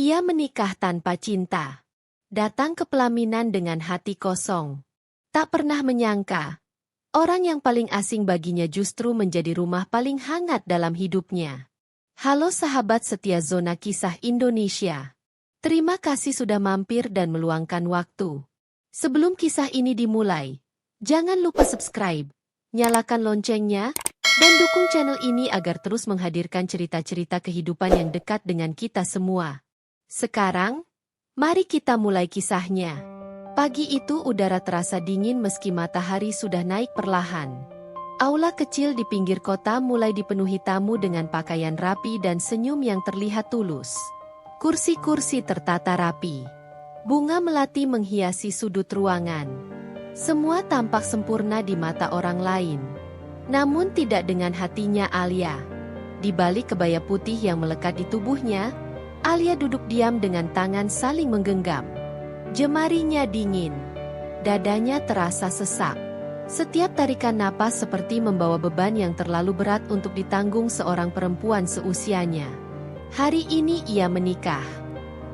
Ia menikah tanpa cinta. Datang ke pelaminan dengan hati kosong. Tak pernah menyangka, orang yang paling asing baginya justru menjadi rumah paling hangat dalam hidupnya. Halo sahabat setia Zona Kisah Indonesia. Terima kasih sudah mampir dan meluangkan waktu. Sebelum kisah ini dimulai, jangan lupa subscribe, nyalakan loncengnya, dan dukung channel ini agar terus menghadirkan cerita-cerita kehidupan yang dekat dengan kita semua. Sekarang, mari kita mulai kisahnya. Pagi itu udara terasa dingin meski matahari sudah naik perlahan. Aula kecil di pinggir kota mulai dipenuhi tamu dengan pakaian rapi dan senyum yang terlihat tulus. Kursi-kursi tertata rapi. Bunga melati menghiasi sudut ruangan. Semua tampak sempurna di mata orang lain. Namun tidak dengan hatinya Alia. Di balik kebaya putih yang melekat di tubuhnya, Alia duduk diam dengan tangan saling menggenggam. Jemarinya dingin. Dadanya terasa sesak. Setiap tarikan napas seperti membawa beban yang terlalu berat untuk ditanggung seorang perempuan seusianya. Hari ini ia menikah.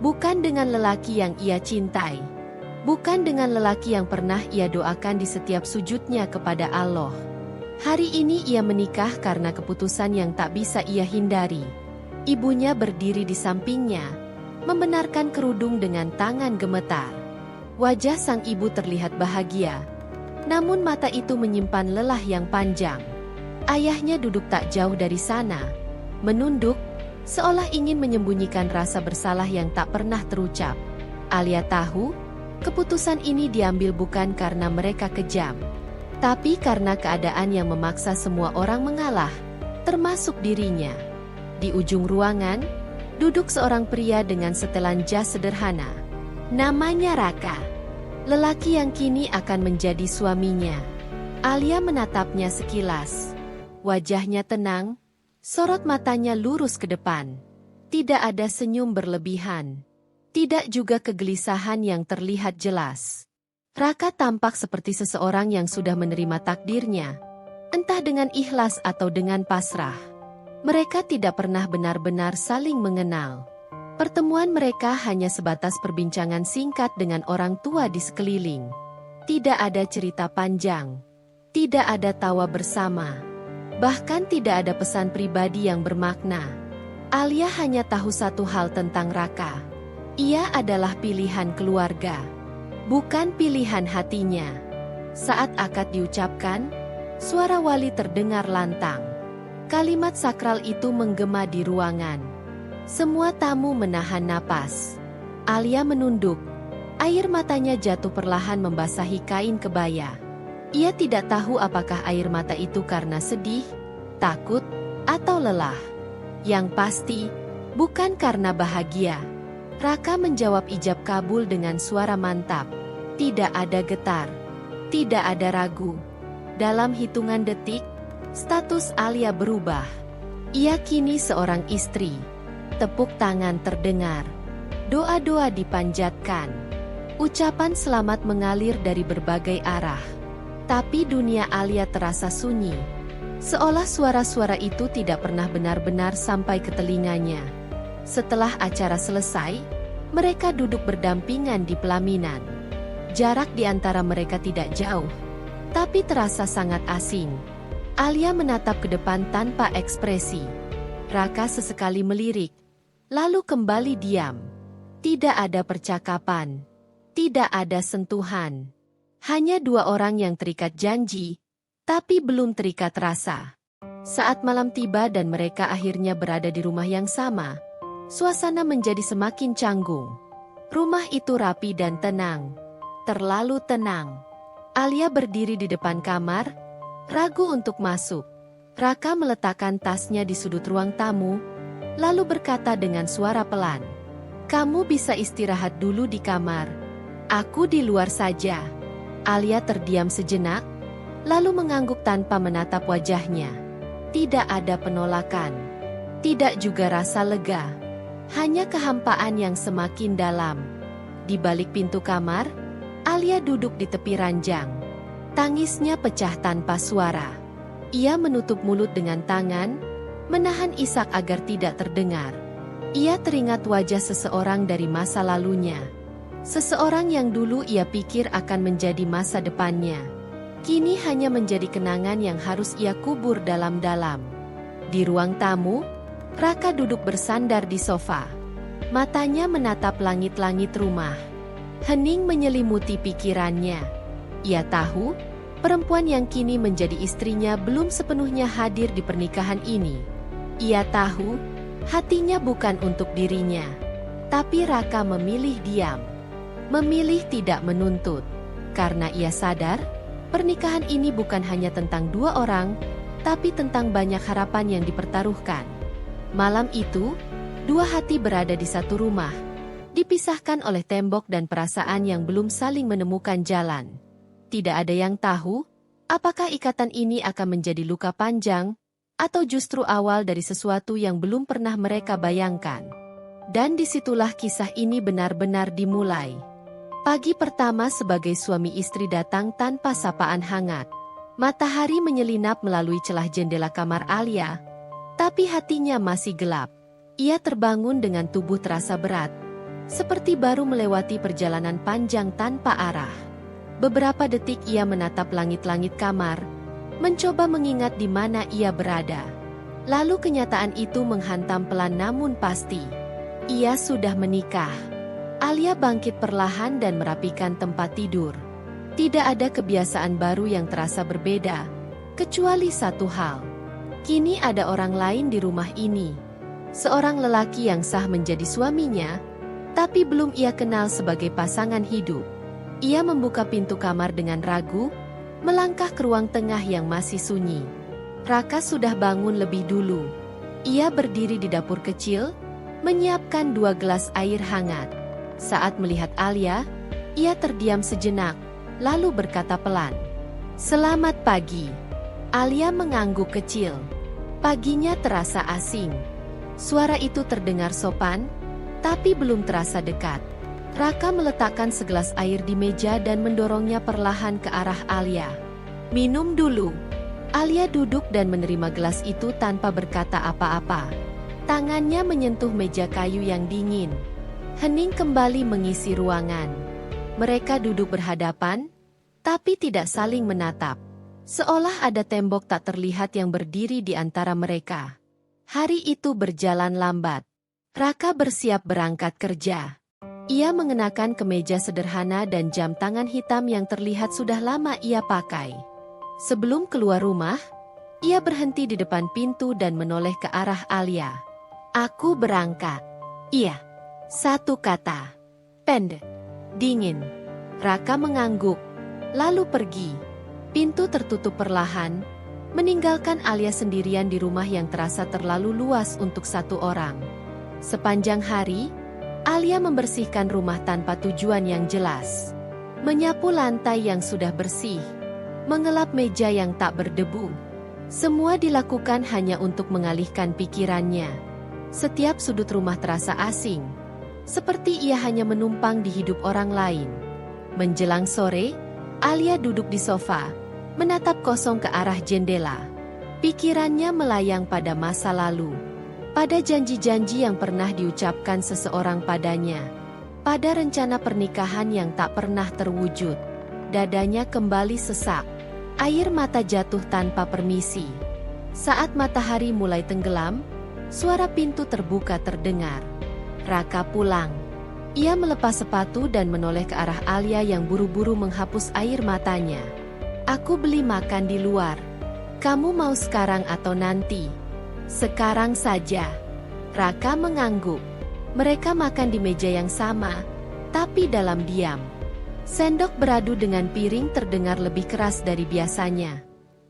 Bukan dengan lelaki yang ia cintai. Bukan dengan lelaki yang pernah ia doakan di setiap sujudnya kepada Allah. Hari ini ia menikah karena keputusan yang tak bisa ia hindari. Ibunya berdiri di sampingnya, membenarkan kerudung dengan tangan gemetar. Wajah sang ibu terlihat bahagia, namun mata itu menyimpan lelah yang panjang. Ayahnya duduk tak jauh dari sana, menunduk, seolah ingin menyembunyikan rasa bersalah yang tak pernah terucap. Alia tahu, keputusan ini diambil bukan karena mereka kejam, tapi karena keadaan yang memaksa semua orang mengalah, termasuk dirinya. Di ujung ruangan, duduk seorang pria dengan setelan jas sederhana. Namanya Raka. Lelaki yang kini akan menjadi suaminya. Alia menatapnya sekilas. Wajahnya tenang, sorot matanya lurus ke depan. Tidak ada senyum berlebihan. Tidak juga kegelisahan yang terlihat jelas. Raka tampak seperti seseorang yang sudah menerima takdirnya, entah dengan ikhlas atau dengan pasrah. Mereka tidak pernah benar-benar saling mengenal. Pertemuan mereka hanya sebatas perbincangan singkat dengan orang tua di sekeliling. Tidak ada cerita panjang. Tidak ada tawa bersama. Bahkan tidak ada pesan pribadi yang bermakna. Alia hanya tahu satu hal tentang Raka. Ia adalah pilihan keluarga, bukan pilihan hatinya. Saat akad diucapkan, suara wali terdengar lantang. Kalimat sakral itu menggema di ruangan. Semua tamu menahan napas. Alia menunduk. Air matanya jatuh perlahan membasahi kain kebaya. Ia tidak tahu apakah air mata itu karena sedih, takut, atau lelah. Yang pasti, bukan karena bahagia. Raka menjawab ijab kabul dengan suara mantap. Tidak ada getar. Tidak ada ragu. Dalam hitungan detik, status Alia berubah. Ia kini seorang istri. Tepuk tangan terdengar. Doa-doa dipanjatkan. Ucapan selamat mengalir dari berbagai arah. Tapi dunia Alia terasa sunyi. Seolah suara-suara itu tidak pernah benar-benar sampai ke telinganya. Setelah acara selesai, mereka duduk berdampingan di pelaminan. Jarak di antara mereka tidak jauh, tapi terasa sangat asing. Alia menatap ke depan tanpa ekspresi. Raka sesekali melirik, lalu kembali diam. Tidak ada percakapan. Tidak ada sentuhan. Hanya dua orang yang terikat janji, tapi belum terikat rasa. Saat malam tiba dan mereka akhirnya berada di rumah yang sama, suasana menjadi semakin canggung. Rumah itu rapi dan tenang. Terlalu tenang. Alia berdiri di depan kamar, ragu untuk masuk. Raka meletakkan tasnya di sudut ruang tamu, lalu berkata dengan suara pelan, "Kamu bisa istirahat dulu di kamar. Aku di luar saja." Alia terdiam sejenak, lalu mengangguk tanpa menatap wajahnya. Tidak ada penolakan. Tidak juga rasa lega. Hanya kehampaan yang semakin dalam. Di balik pintu kamar, Alia duduk di tepi ranjang. Tangisnya pecah tanpa suara. Ia menutup mulut dengan tangan, menahan isak agar tidak terdengar. Ia teringat wajah seseorang dari masa lalunya. Seseorang yang dulu ia pikir akan menjadi masa depannya. Kini hanya menjadi kenangan yang harus ia kubur dalam-dalam. Di ruang tamu, Raka duduk bersandar di sofa. Matanya menatap langit-langit rumah. Hening menyelimuti pikirannya. Ia tahu, perempuan yang kini menjadi istrinya belum sepenuhnya hadir di pernikahan ini. Ia tahu, hatinya bukan untuk dirinya. Tapi Raka memilih diam. Memilih tidak menuntut. Karena ia sadar, pernikahan ini bukan hanya tentang dua orang, tapi tentang banyak harapan yang dipertaruhkan. Malam itu, dua hati berada di satu rumah, dipisahkan oleh tembok dan perasaan yang belum saling menemukan jalan. Tidak ada yang tahu, apakah ikatan ini akan menjadi luka panjang, atau justru awal dari sesuatu yang belum pernah mereka bayangkan. Dan disitulah kisah ini benar-benar dimulai. Pagi pertama sebagai suami istri datang tanpa sapaan hangat. Matahari menyelinap melalui celah jendela kamar Alia, tapi hatinya masih gelap. Ia terbangun dengan tubuh terasa berat, seperti baru melewati perjalanan panjang tanpa arah. Beberapa detik ia menatap langit-langit kamar, mencoba mengingat di mana ia berada. Lalu kenyataan itu menghantam pelan namun pasti. Ia sudah menikah. Alia bangkit perlahan dan merapikan tempat tidur. Tidak ada kebiasaan baru yang terasa berbeda, kecuali satu hal. Kini ada orang lain di rumah ini. Seorang lelaki yang sah menjadi suaminya, tapi belum ia kenal sebagai pasangan hidup. Ia membuka pintu kamar dengan ragu, melangkah ke ruang tengah yang masih sunyi. Raka sudah bangun lebih dulu. Ia berdiri di dapur kecil, menyiapkan 2 gelas air hangat. Saat melihat Alia, ia terdiam sejenak, lalu berkata pelan, "Selamat pagi." Alia mengangguk kecil. Paginya terasa asing. Suara itu terdengar sopan, tapi belum terasa dekat. Raka meletakkan segelas air di meja dan mendorongnya perlahan ke arah Alia. "Minum dulu." Alia duduk dan menerima gelas itu tanpa berkata apa-apa. Tangannya menyentuh meja kayu yang dingin. Hening kembali mengisi ruangan. Mereka duduk berhadapan, tapi tidak saling menatap. Seolah ada tembok tak terlihat yang berdiri di antara mereka. Hari itu berjalan lambat. Raka bersiap berangkat kerja. Ia mengenakan kemeja sederhana dan jam tangan hitam yang terlihat sudah lama ia pakai. Sebelum keluar rumah, ia berhenti di depan pintu dan menoleh ke arah Alia. "Aku berangkat." "Iya." Satu kata. Pendek. Dingin. Raka mengangguk. Lalu pergi. Pintu tertutup perlahan, meninggalkan Alia sendirian di rumah yang terasa terlalu luas untuk satu orang. Sepanjang hari, Alia membersihkan rumah tanpa tujuan yang jelas. Menyapu lantai yang sudah bersih. Mengelap meja yang tak berdebu. Semua dilakukan hanya untuk mengalihkan pikirannya. Setiap sudut rumah terasa asing. Seperti ia hanya menumpang di hidup orang lain. Menjelang sore, Alia duduk di sofa, menatap kosong ke arah jendela. Pikirannya melayang pada masa lalu. Pada janji-janji yang pernah diucapkan seseorang padanya. Pada rencana pernikahan yang tak pernah terwujud. Dadanya kembali sesak. Air mata jatuh tanpa permisi. Saat matahari mulai tenggelam, suara pintu terbuka terdengar. Raka pulang. Ia melepas sepatu dan menoleh ke arah Alia yang buru-buru menghapus air matanya. "Aku beli makan di luar. Kamu mau sekarang atau nanti?" "Sekarang saja." Raka mengangguk. Mereka makan di meja yang sama, tapi dalam diam. Sendok beradu dengan piring terdengar lebih keras dari biasanya.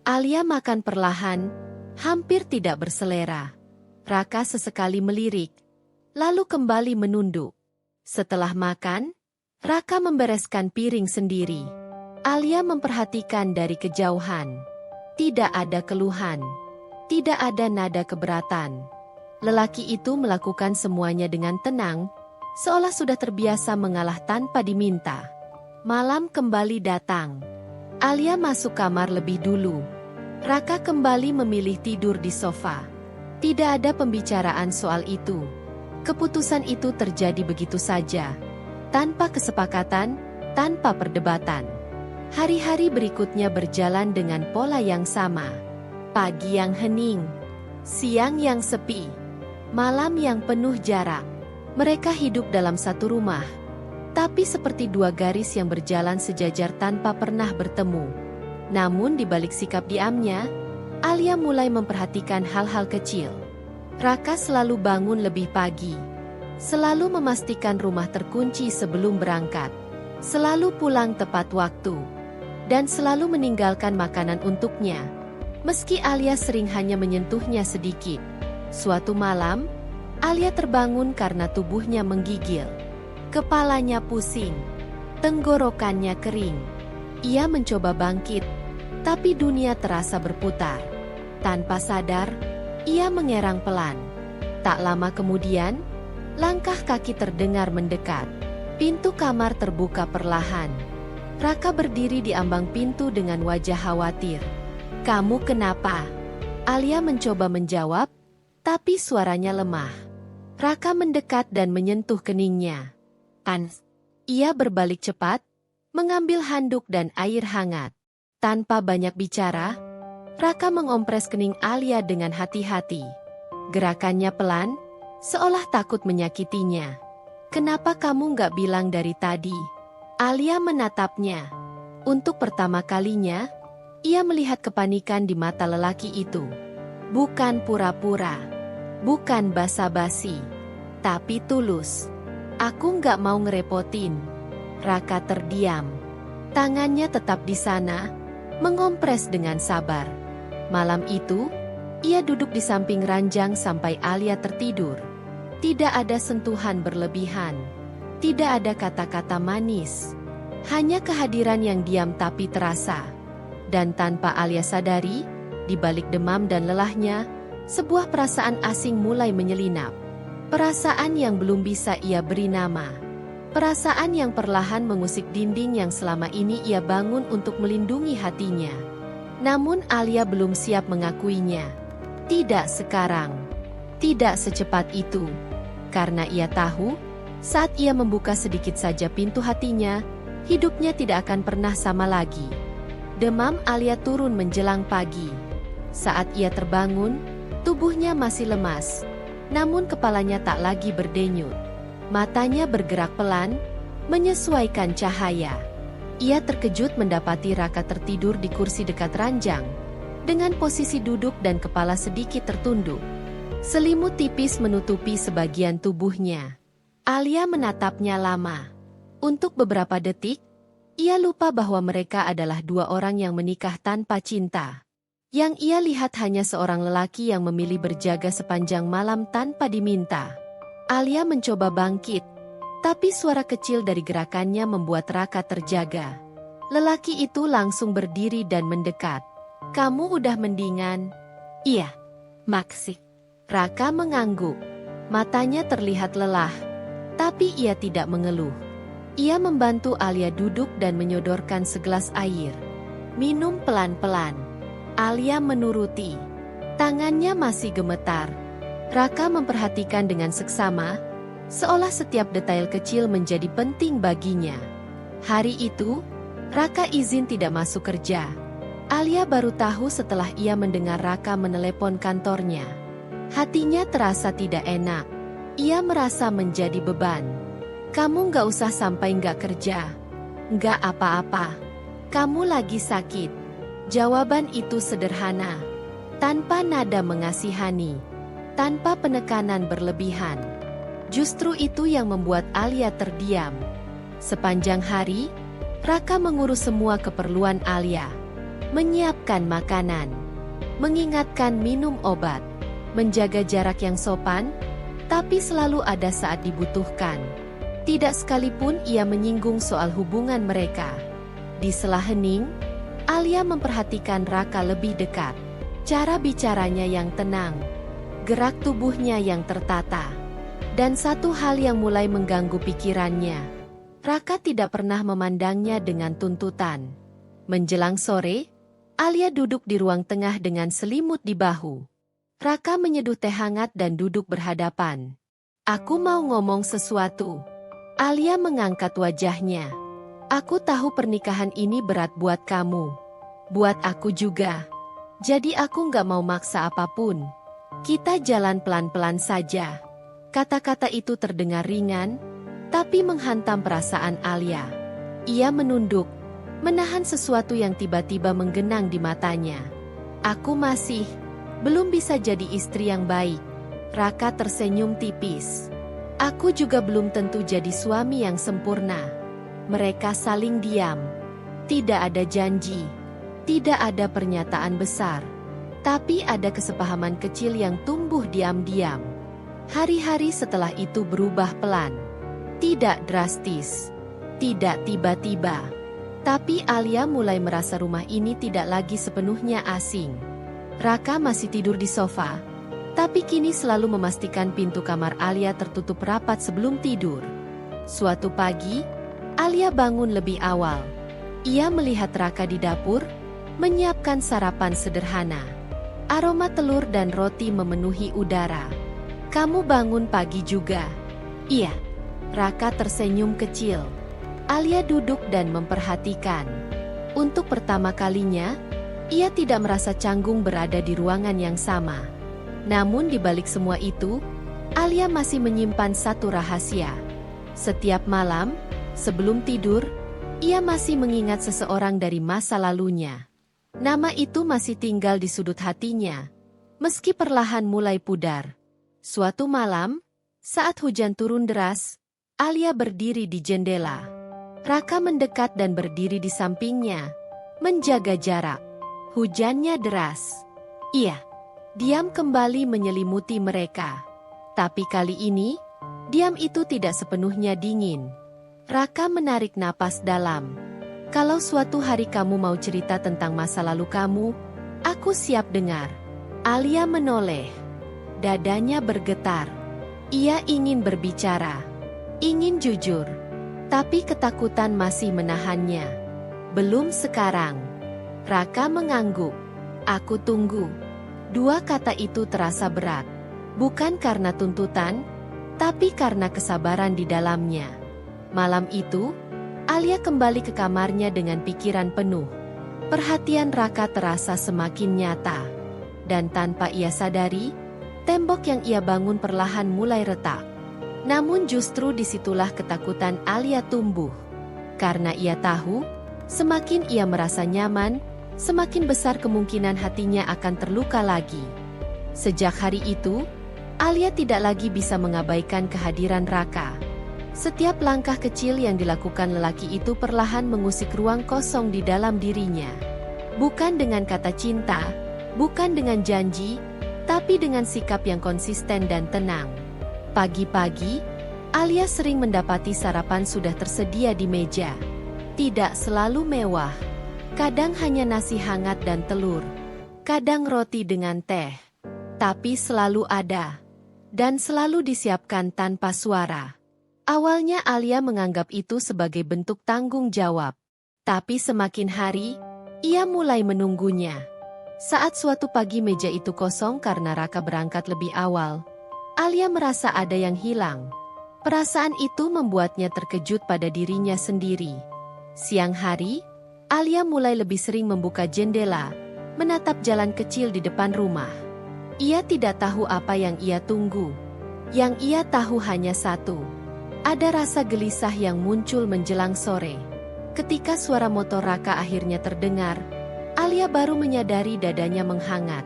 Alia makan perlahan, hampir tidak berselera. Raka sesekali melirik, lalu kembali menunduk. Setelah makan, Raka membereskan piring sendiri. Alia memperhatikan dari kejauhan. Tidak ada keluhan. Tidak ada nada keberatan. Lelaki itu melakukan semuanya dengan tenang, seolah sudah terbiasa mengalah tanpa diminta. Malam kembali datang. Alia masuk kamar lebih dulu. Raka kembali memilih tidur di sofa. Tidak ada pembicaraan soal itu. Keputusan itu terjadi begitu saja, tanpa kesepakatan, tanpa perdebatan. Hari-hari berikutnya berjalan dengan pola yang sama. Pagi yang hening, siang yang sepi, malam yang penuh jarak. Mereka hidup dalam satu rumah, tapi seperti dua garis yang berjalan sejajar tanpa pernah bertemu. Namun di balik sikap diamnya, Alia mulai memperhatikan hal-hal kecil. Raka selalu bangun lebih pagi, selalu memastikan rumah terkunci sebelum berangkat, selalu pulang tepat waktu, dan selalu meninggalkan makanan untuknya. Meski Alia sering hanya menyentuhnya sedikit. Suatu malam, Alia terbangun karena tubuhnya menggigil. Kepalanya pusing, tenggorokannya kering. Ia mencoba bangkit, tapi dunia terasa berputar. Tanpa sadar, ia mengerang pelan. Tak lama kemudian, langkah kaki terdengar mendekat. Pintu kamar terbuka perlahan. Raka berdiri di ambang pintu dengan wajah khawatir. "Kamu kenapa?" Alia mencoba menjawab, tapi suaranya lemah. Raka mendekat dan menyentuh keningnya. Ia berbalik cepat, mengambil handuk dan air hangat. Tanpa banyak bicara, Raka mengompres kening Alia dengan hati-hati. Gerakannya pelan, seolah takut menyakitinya. "Kenapa kamu nggak bilang dari tadi?" Alia menatapnya. Untuk pertama kalinya, ia melihat kepanikan di mata lelaki itu. Bukan pura-pura, bukan basa-basi, tapi tulus. "Aku nggak mau ngerepotin." Raka terdiam. Tangannya tetap di sana, mengompres dengan sabar. Malam itu, ia duduk di samping ranjang sampai Alia tertidur. Tidak ada sentuhan berlebihan. Tidak ada kata-kata manis. Hanya kehadiran yang diam tapi terasa. Dan tanpa Alia sadari, di balik demam dan lelahnya, sebuah perasaan asing mulai menyelinap. Perasaan yang belum bisa ia beri nama. Perasaan yang perlahan mengusik dinding yang selama ini ia bangun untuk melindungi hatinya. Namun Alia belum siap mengakuinya. Tidak sekarang. Tidak secepat itu. Karena ia tahu, saat ia membuka sedikit saja pintu hatinya, hidupnya tidak akan pernah sama lagi. Demam Alia turun menjelang pagi. Saat ia terbangun, tubuhnya masih lemas. Namun kepalanya tak lagi berdenyut. Matanya bergerak pelan, menyesuaikan cahaya. Ia terkejut mendapati Raka tertidur di kursi dekat ranjang, dengan posisi duduk dan kepala sedikit tertunduk. Selimut tipis menutupi sebagian tubuhnya. Alia menatapnya lama. Untuk beberapa detik, ia lupa bahwa mereka adalah dua orang yang menikah tanpa cinta. Yang ia lihat hanya seorang lelaki yang memilih berjaga sepanjang malam tanpa diminta. Alia mencoba bangkit, tapi suara kecil dari gerakannya membuat Raka terjaga. Lelaki itu langsung berdiri dan mendekat. "Kamu udah mendingan?" "Iya, maksih." Raka mengangguk. Matanya terlihat lelah, tapi ia tidak mengeluh. Ia membantu Alia duduk dan menyodorkan segelas air. "Minum pelan-pelan." Alia menuruti. Tangannya masih gemetar. Raka memperhatikan dengan seksama, seolah setiap detail kecil menjadi penting baginya. Hari itu, Raka izin tidak masuk kerja. Alia baru tahu setelah ia mendengar Raka menelepon kantornya. Hatinya terasa tidak enak. Ia merasa menjadi beban. "Kamu nggak usah sampai nggak kerja." "Nggak apa-apa. Kamu lagi sakit." Jawaban itu sederhana, tanpa nada mengasihani, tanpa penekanan berlebihan. Justru itu yang membuat Alia terdiam. Sepanjang hari, Raka mengurus semua keperluan Alia. Menyiapkan makanan, mengingatkan minum obat, menjaga jarak yang sopan, tapi selalu ada saat dibutuhkan. Tidak sekalipun ia menyinggung soal hubungan mereka. Di sela hening, Alia memperhatikan Raka lebih dekat. Cara bicaranya yang tenang, gerak tubuhnya yang tertata. Dan satu hal yang mulai mengganggu pikirannya. Raka tidak pernah memandangnya dengan tuntutan. Menjelang sore, Alia duduk di ruang tengah dengan selimut di bahu. Raka menyeduh teh hangat dan duduk berhadapan. Aku mau ngomong sesuatu. Alia mengangkat wajahnya. Aku tahu pernikahan ini berat buat kamu. Buat aku juga. Jadi aku nggak mau maksa apapun. Kita jalan pelan-pelan saja. Kata-kata itu terdengar ringan, tapi menghantam perasaan Alia. Ia menunduk, menahan sesuatu yang tiba-tiba menggenang di matanya. Aku masih belum bisa jadi istri yang baik. Raka tersenyum tipis. Aku juga belum tentu jadi suami yang sempurna. Mereka saling diam. Tidak ada janji. Tidak ada pernyataan besar. Tapi ada kesepahaman kecil yang tumbuh diam-diam. Hari-hari setelah itu berubah pelan. Tidak drastis. Tidak tiba-tiba. Tapi Alia mulai merasa rumah ini tidak lagi sepenuhnya asing. Raka masih tidur di sofa. Tapi kini selalu memastikan pintu kamar Alia tertutup rapat sebelum tidur. Suatu pagi, Alia bangun lebih awal. Ia melihat Raka di dapur, menyiapkan sarapan sederhana. Aroma telur dan roti memenuhi udara. Kamu bangun pagi juga? Iya. Raka tersenyum kecil. Alia duduk dan memperhatikan. Untuk pertama kalinya, ia tidak merasa canggung berada di ruangan yang sama. Namun di balik semua itu, Alia masih menyimpan satu rahasia. Setiap malam, sebelum tidur, ia masih mengingat seseorang dari masa lalunya. Nama itu masih tinggal di sudut hatinya, meski perlahan mulai pudar. Suatu malam, saat hujan turun deras, Alia berdiri di jendela. Raka mendekat dan berdiri di sampingnya, menjaga jarak. Hujannya deras. Iya. Diam kembali menyelimuti mereka. Tapi kali ini, diam itu tidak sepenuhnya dingin. Raka menarik napas dalam. Kalau suatu hari kamu mau cerita tentang masa lalu kamu, aku siap dengar. Alia menoleh. Dadanya bergetar. Ia ingin berbicara. Ingin jujur. Tapi ketakutan masih menahannya. Belum sekarang. Raka mengangguk. Aku tunggu. Dua kata itu terasa berat. Bukan karena tuntutan, tapi karena kesabaran di dalamnya. Malam itu, Alia kembali ke kamarnya dengan pikiran penuh. Perhatian Raka terasa semakin nyata. Dan tanpa ia sadari, tembok yang ia bangun perlahan mulai retak. Namun justru disitulah ketakutan Alia tumbuh. Karena ia tahu, semakin ia merasa nyaman, semakin besar kemungkinan hatinya akan terluka lagi. Sejak hari itu, Alia tidak lagi bisa mengabaikan kehadiran Raka. Setiap langkah kecil yang dilakukan lelaki itu perlahan mengusik ruang kosong di dalam dirinya. Bukan dengan kata cinta, bukan dengan janji, tapi dengan sikap yang konsisten dan tenang. Pagi-pagi, Alia sering mendapati sarapan sudah tersedia di meja. Tidak selalu mewah. Kadang hanya nasi hangat dan telur. Kadang roti dengan teh. Tapi selalu ada. Dan selalu disiapkan tanpa suara. Awalnya Alia menganggap itu sebagai bentuk tanggung jawab. Tapi semakin hari, ia mulai menunggunya. Saat suatu pagi meja itu kosong karena Raka berangkat lebih awal, Alia merasa ada yang hilang. Perasaan itu membuatnya terkejut pada dirinya sendiri. Siang hari, Alia mulai lebih sering membuka jendela, menatap jalan kecil di depan rumah. Ia tidak tahu apa yang ia tunggu. Yang ia tahu hanya satu. Ada rasa gelisah yang muncul menjelang sore. Ketika suara motor Raka akhirnya terdengar, Alia baru menyadari dadanya menghangat.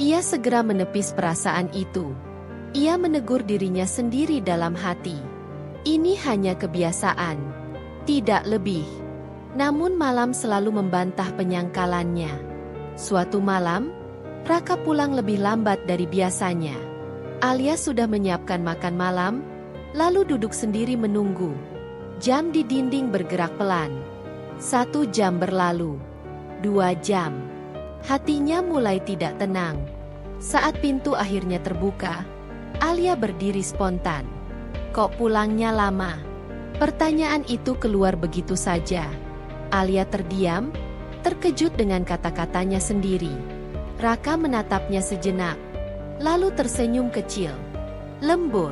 Ia segera menepis perasaan itu. Ia menegur dirinya sendiri dalam hati. Ini hanya kebiasaan. Tidak lebih. Namun malam selalu membantah penyangkalannya. Suatu malam, Raka pulang lebih lambat dari biasanya. Alia sudah menyiapkan makan malam, lalu duduk sendiri menunggu. Jam di dinding bergerak pelan. 1 jam berlalu. 2 jam. Hatinya mulai tidak tenang. Saat pintu akhirnya terbuka, Alia berdiri spontan. Kok pulangnya lama? Pertanyaan itu keluar begitu saja. Alia terdiam, terkejut dengan kata-katanya sendiri. Raka menatapnya sejenak, lalu tersenyum kecil. Lembur.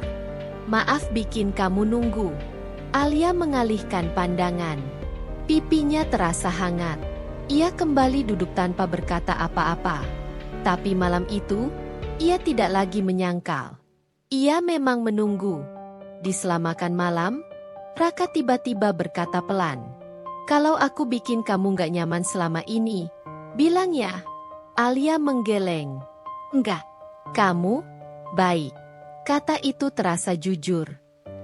Maaf bikin kamu nunggu. Alia mengalihkan pandangan. Pipinya terasa hangat. Ia kembali duduk tanpa berkata apa-apa. Tapi malam itu, ia tidak lagi menyangkal. Ia memang menunggu. Di selama makan malam, Raka tiba-tiba berkata pelan. Kalau aku bikin kamu gak nyaman selama ini, bilang ya. Alia menggeleng. Enggak. Kamu? Baik. Kata itu terasa jujur.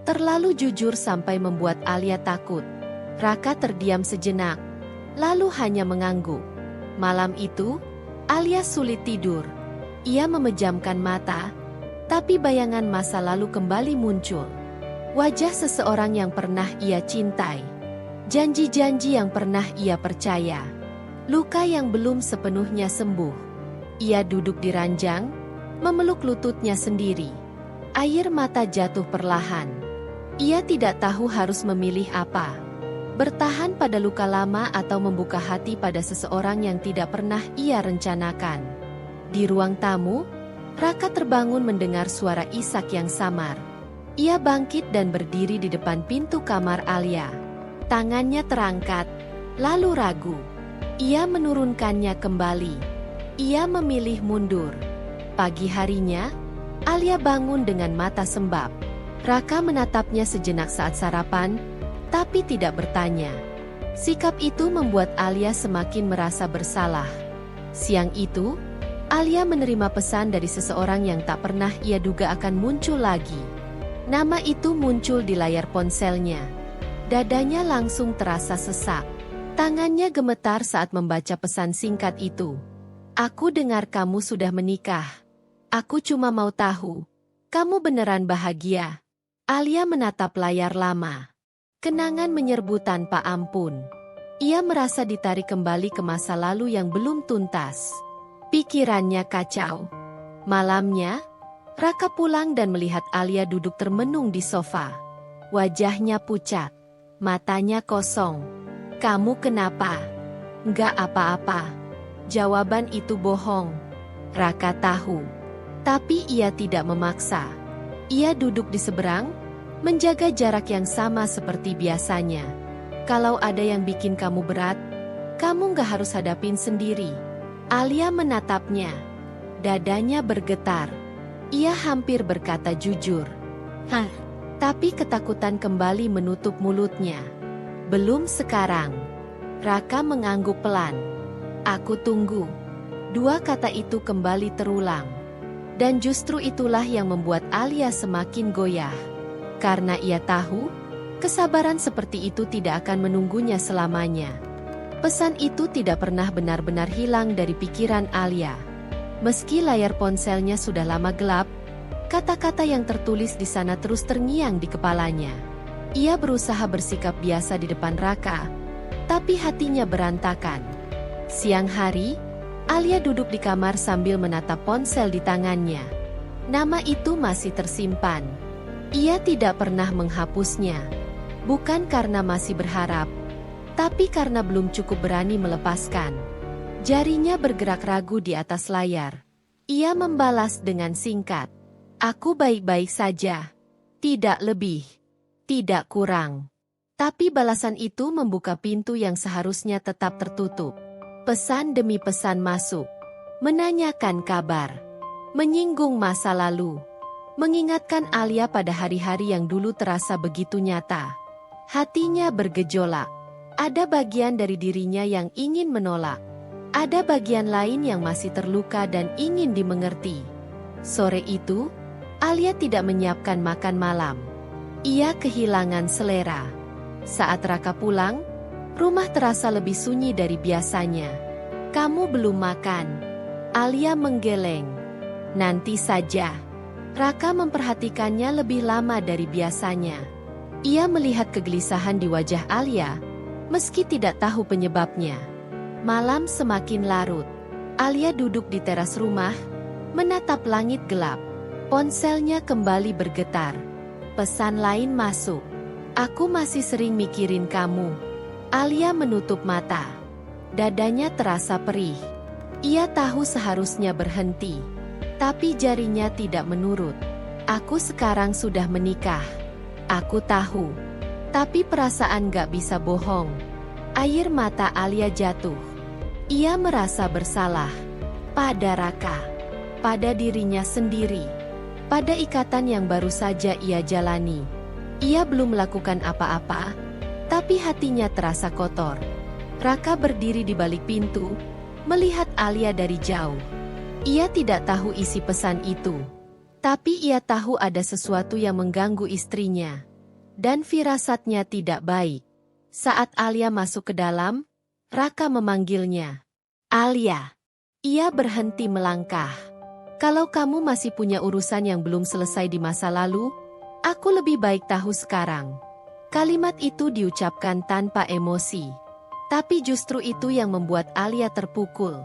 Terlalu jujur sampai membuat Alia takut. Raka terdiam sejenak, lalu hanya mengangguk. Malam itu, Alia sulit tidur. Ia memejamkan mata, tapi bayangan masa lalu kembali muncul. Wajah seseorang yang pernah ia cintai. Janji-janji yang pernah ia percaya. Luka yang belum sepenuhnya sembuh. Ia duduk di ranjang, memeluk lututnya sendiri. Air mata jatuh perlahan. Ia tidak tahu harus memilih apa. Bertahan pada luka lama atau membuka hati pada seseorang yang tidak pernah ia rencanakan. Di ruang tamu, Raka terbangun mendengar suara Ishak yang samar. Ia bangkit dan berdiri di depan pintu kamar Alia. Tangannya terangkat, lalu ragu. Ia menurunkannya kembali. Ia memilih mundur. Pagi harinya, Alia bangun dengan mata sembab. Raka menatapnya sejenak saat sarapan, tapi tidak bertanya. Sikap itu membuat Alia semakin merasa bersalah. Siang itu, Alia menerima pesan dari seseorang yang tak pernah ia duga akan muncul lagi. Nama itu muncul di layar ponselnya. Dadanya langsung terasa sesak. Tangannya gemetar saat membaca pesan singkat itu. Aku dengar kamu sudah menikah. Aku cuma mau tahu, kamu beneran bahagia? Alia menatap layar lama. Kenangan menyerbu tanpa ampun. Ia merasa ditarik kembali ke masa lalu yang belum tuntas. Pikirannya kacau. Malamnya, Raka pulang dan melihat Alia duduk termenung di sofa. Wajahnya pucat, matanya kosong. Kamu kenapa? Enggak apa-apa. Jawaban itu bohong. Raka tahu. Tapi ia tidak memaksa. Ia duduk di seberang, menjaga jarak yang sama seperti biasanya. Kalau ada yang bikin kamu berat, kamu gak harus hadapin sendiri. Alia menatapnya. Dadanya bergetar. Ia hampir berkata jujur. Hah? Tapi ketakutan kembali menutup mulutnya. Belum sekarang. Raka mengangguk pelan. Aku tunggu. Dua kata itu kembali terulang. Dan justru itulah yang membuat Alia semakin goyah. Karena ia tahu, kesabaran seperti itu tidak akan menunggunya selamanya. Pesan itu tidak pernah benar-benar hilang dari pikiran Alia. Meski layar ponselnya sudah lama gelap, kata-kata yang tertulis di sana terus terngiang di kepalanya. Ia berusaha bersikap biasa di depan Raka, tapi hatinya berantakan. Siang hari, Alia duduk di kamar sambil menatap ponsel di tangannya. Nama itu masih tersimpan. Ia tidak pernah menghapusnya. Bukan karena masih berharap, tapi karena belum cukup berani melepaskan. Jarinya bergerak ragu di atas layar. Ia membalas dengan singkat. Aku baik-baik saja. Tidak lebih. Tidak kurang. Tapi balasan itu membuka pintu yang seharusnya tetap tertutup. Pesan demi pesan masuk. Menanyakan kabar. Menyinggung masa lalu. Mengingatkan Alia pada hari-hari yang dulu terasa begitu nyata. Hatinya bergejolak. Ada bagian dari dirinya yang ingin menolak. Ada bagian lain yang masih terluka dan ingin dimengerti. Sore itu, Alia tidak menyiapkan makan malam. Ia kehilangan selera. Saat Raka pulang, rumah terasa lebih sunyi dari biasanya. Kamu belum makan. Alia menggeleng. Nanti saja. Raka memperhatikannya lebih lama dari biasanya. Ia melihat kegelisahan di wajah Alia, meski tidak tahu penyebabnya. Malam semakin larut. Alia duduk di teras rumah, menatap langit gelap. Ponselnya kembali bergetar. Pesan lain masuk. Aku masih sering mikirin kamu. Alia menutup mata. Dadanya terasa perih. Ia tahu seharusnya berhenti, tapi jarinya tidak menurut. Aku sekarang sudah menikah. Aku tahu. Tapi perasaan gak bisa bohong. Air mata Alia jatuh. Ia merasa bersalah. Pada Raka. Pada dirinya sendiri. Pada ikatan yang baru saja ia jalani. Ia belum melakukan apa-apa. Tapi hatinya terasa kotor. Raka berdiri di balik pintu. Melihat Alia dari jauh. Ia tidak tahu isi pesan itu. Tapi ia tahu ada sesuatu yang mengganggu istrinya. Dan firasatnya tidak baik. Saat Alia masuk ke dalam, Raka memanggilnya. Alia. Ia berhenti melangkah. Kalau kamu masih punya urusan yang belum selesai di masa lalu, aku lebih baik tahu sekarang. Kalimat itu diucapkan tanpa emosi. Tapi justru itu yang membuat Alia terpukul.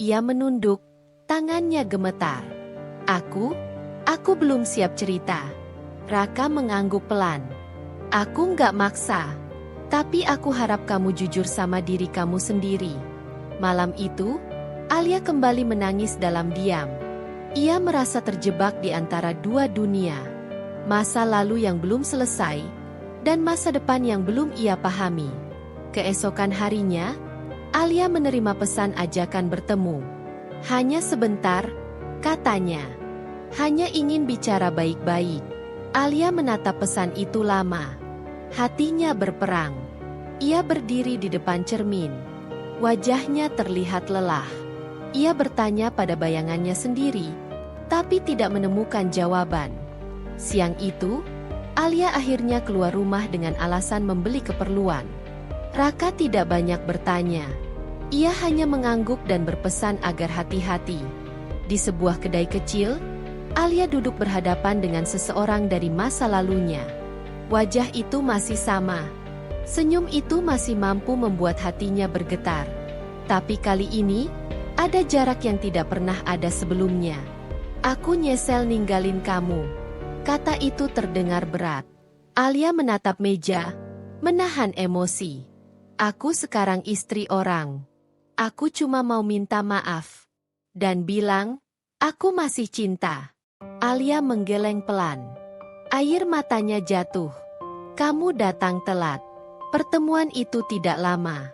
Ia menunduk, tangannya gemetar. Aku belum siap cerita. Raka mengangguk pelan. Aku nggak maksa. Tapi aku harap kamu jujur sama diri kamu sendiri. Malam itu, Alia kembali menangis dalam diam. Ia merasa terjebak di antara dua dunia. Masa lalu yang belum selesai, dan masa depan yang belum ia pahami. Keesokan harinya, Alia menerima pesan ajakan bertemu. Hanya sebentar, katanya. Hanya ingin bicara baik-baik. Alia menatap pesan itu lama. Hatinya berperang. Ia berdiri di depan cermin. Wajahnya terlihat lelah. Ia bertanya pada bayangannya sendiri, tapi tidak menemukan jawaban. Siang itu, Alia akhirnya keluar rumah dengan alasan membeli keperluan. Raka tidak banyak bertanya. Ia hanya mengangguk dan berpesan agar hati-hati. Di sebuah kedai kecil, Alia duduk berhadapan dengan seseorang dari masa lalunya. Wajah itu masih sama. Senyum itu masih mampu membuat hatinya bergetar. Tapi kali ini, ada jarak yang tidak pernah ada sebelumnya. Aku nyesel ninggalin kamu. Kata itu terdengar berat. Alia menatap meja, menahan emosi. Aku sekarang istri orang. Aku cuma mau minta maaf. Dan bilang, aku masih cinta. Alia menggeleng pelan. Air matanya jatuh. Kamu datang telat. Pertemuan itu tidak lama.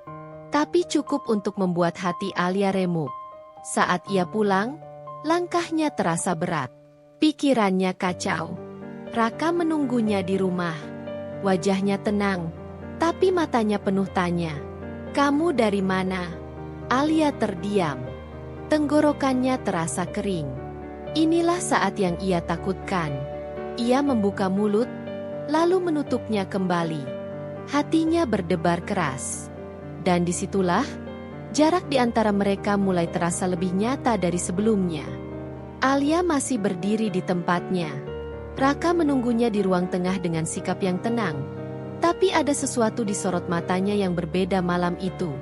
Tapi cukup untuk membuat hati Alia remuk. Saat ia pulang, langkahnya terasa berat. Pikirannya kacau. Raka menunggunya di rumah. Wajahnya tenang. Tapi matanya penuh tanya. Kamu dari mana? Alia terdiam. Tenggorokannya terasa kering. Inilah saat yang ia takutkan. Ia membuka mulut, lalu menutupnya kembali. Hatinya berdebar keras. Dan disitulah, jarak di antara mereka mulai terasa lebih nyata dari sebelumnya. Alia masih berdiri di tempatnya. Raka menunggunya di ruang tengah dengan sikap yang tenang. Tapi ada sesuatu di sorot matanya yang berbeda malam itu.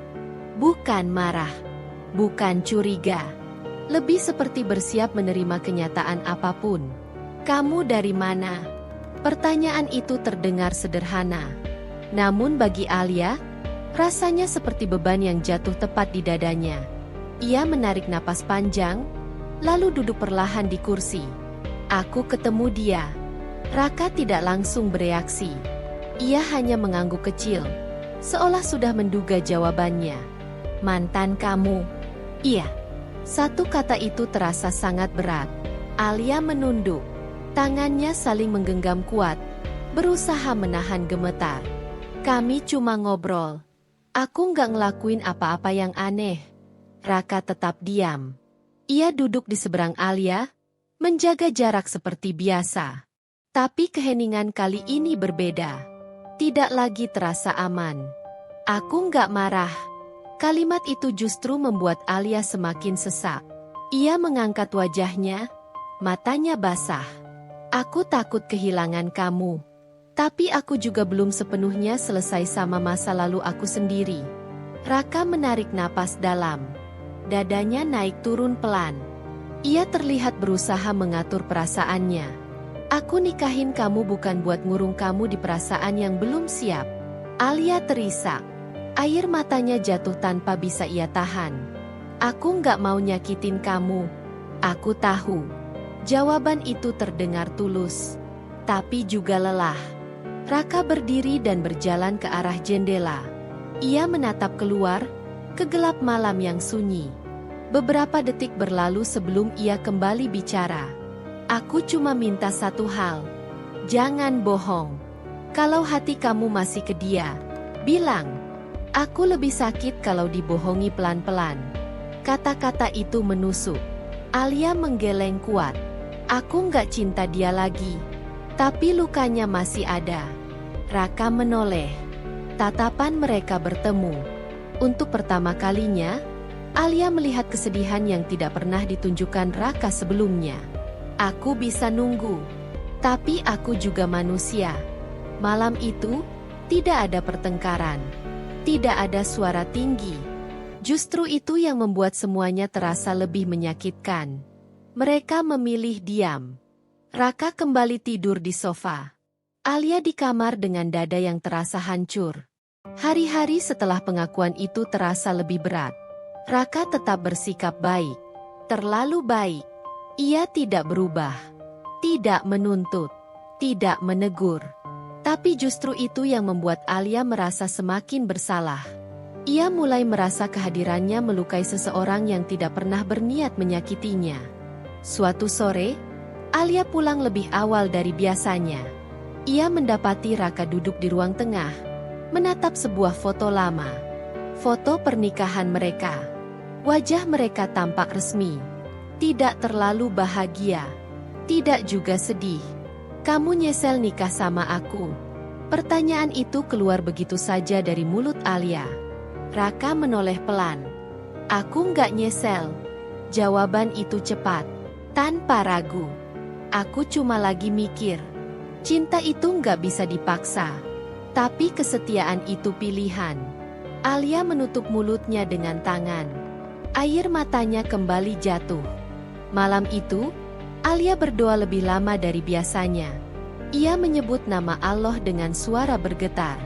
Bukan marah. Bukan curiga. Lebih seperti bersiap menerima kenyataan apapun. Kamu dari mana? Pertanyaan itu terdengar sederhana. Namun bagi Alia, rasanya seperti beban yang jatuh tepat di dadanya. Ia menarik napas panjang, lalu duduk perlahan di kursi. Aku ketemu dia. Raka tidak langsung bereaksi. Ia hanya mengangguk kecil, seolah sudah menduga jawabannya. Mantan kamu? Iya. Satu kata itu terasa sangat berat. Alia menunduk. Tangannya saling menggenggam kuat, berusaha menahan gemetar. Kami cuma ngobrol. Aku nggak ngelakuin apa-apa yang aneh. Raka tetap diam. Ia duduk di seberang Alia, menjaga jarak seperti biasa. Tapi keheningan kali ini berbeda. Tidak lagi terasa aman. Aku nggak marah. Kalimat itu justru membuat Alia semakin sesak. Ia mengangkat wajahnya, matanya basah. Aku takut kehilangan kamu. Tapi aku juga belum sepenuhnya selesai sama masa lalu aku sendiri. Raka menarik napas dalam. Dadanya naik turun pelan. Ia terlihat berusaha mengatur perasaannya. Aku nikahin kamu bukan buat ngurung kamu di perasaan yang belum siap. Alia terisak. Air matanya jatuh tanpa bisa ia tahan. Aku nggak mau nyakitin kamu. Aku tahu. Jawaban itu terdengar tulus, tapi juga lelah. Raka berdiri dan berjalan ke arah jendela. Ia menatap keluar, ke gelap malam yang sunyi. Beberapa detik berlalu sebelum ia kembali bicara. Aku cuma minta satu hal. Jangan bohong. Kalau hati kamu masih ke dia, bilang. Aku lebih sakit kalau dibohongi pelan-pelan. Kata-kata itu menusuk. Alia menggeleng kuat. Aku nggak cinta dia lagi. Tapi lukanya masih ada. Raka menoleh. Tatapan mereka bertemu. Untuk pertama kalinya, Alia melihat kesedihan yang tidak pernah ditunjukkan Raka sebelumnya. Aku bisa nunggu. Tapi aku juga manusia. Malam itu, tidak ada pertengkaran. Tidak ada suara tinggi. Justru itu yang membuat semuanya terasa lebih menyakitkan. Mereka memilih diam. Raka kembali tidur di sofa. Alia di kamar dengan dada yang terasa hancur. Hari-hari setelah pengakuan itu terasa lebih berat. Raka tetap bersikap baik. Terlalu baik. Ia tidak berubah. Tidak menuntut. Tidak menegur. Tapi justru itu yang membuat Alia merasa semakin bersalah. Ia mulai merasa kehadirannya melukai seseorang yang tidak pernah berniat menyakitinya. Suatu sore, Alia pulang lebih awal dari biasanya. Ia mendapati Raka duduk di ruang tengah, menatap sebuah foto lama. Foto pernikahan mereka. Wajah mereka tampak resmi. Tidak terlalu bahagia. Tidak juga sedih. Kamu nyesel nikah sama aku? Pertanyaan itu keluar begitu saja dari mulut Alia. Raka menoleh pelan. Aku nggak nyesel. Jawaban itu cepat, tanpa ragu. Aku cuma lagi mikir. Cinta itu nggak bisa dipaksa. Tapi kesetiaan itu pilihan. Alia menutup mulutnya dengan tangan. Air matanya kembali jatuh. Malam itu, Alia berdoa lebih lama dari biasanya. Ia menyebut nama Allah dengan suara bergetar.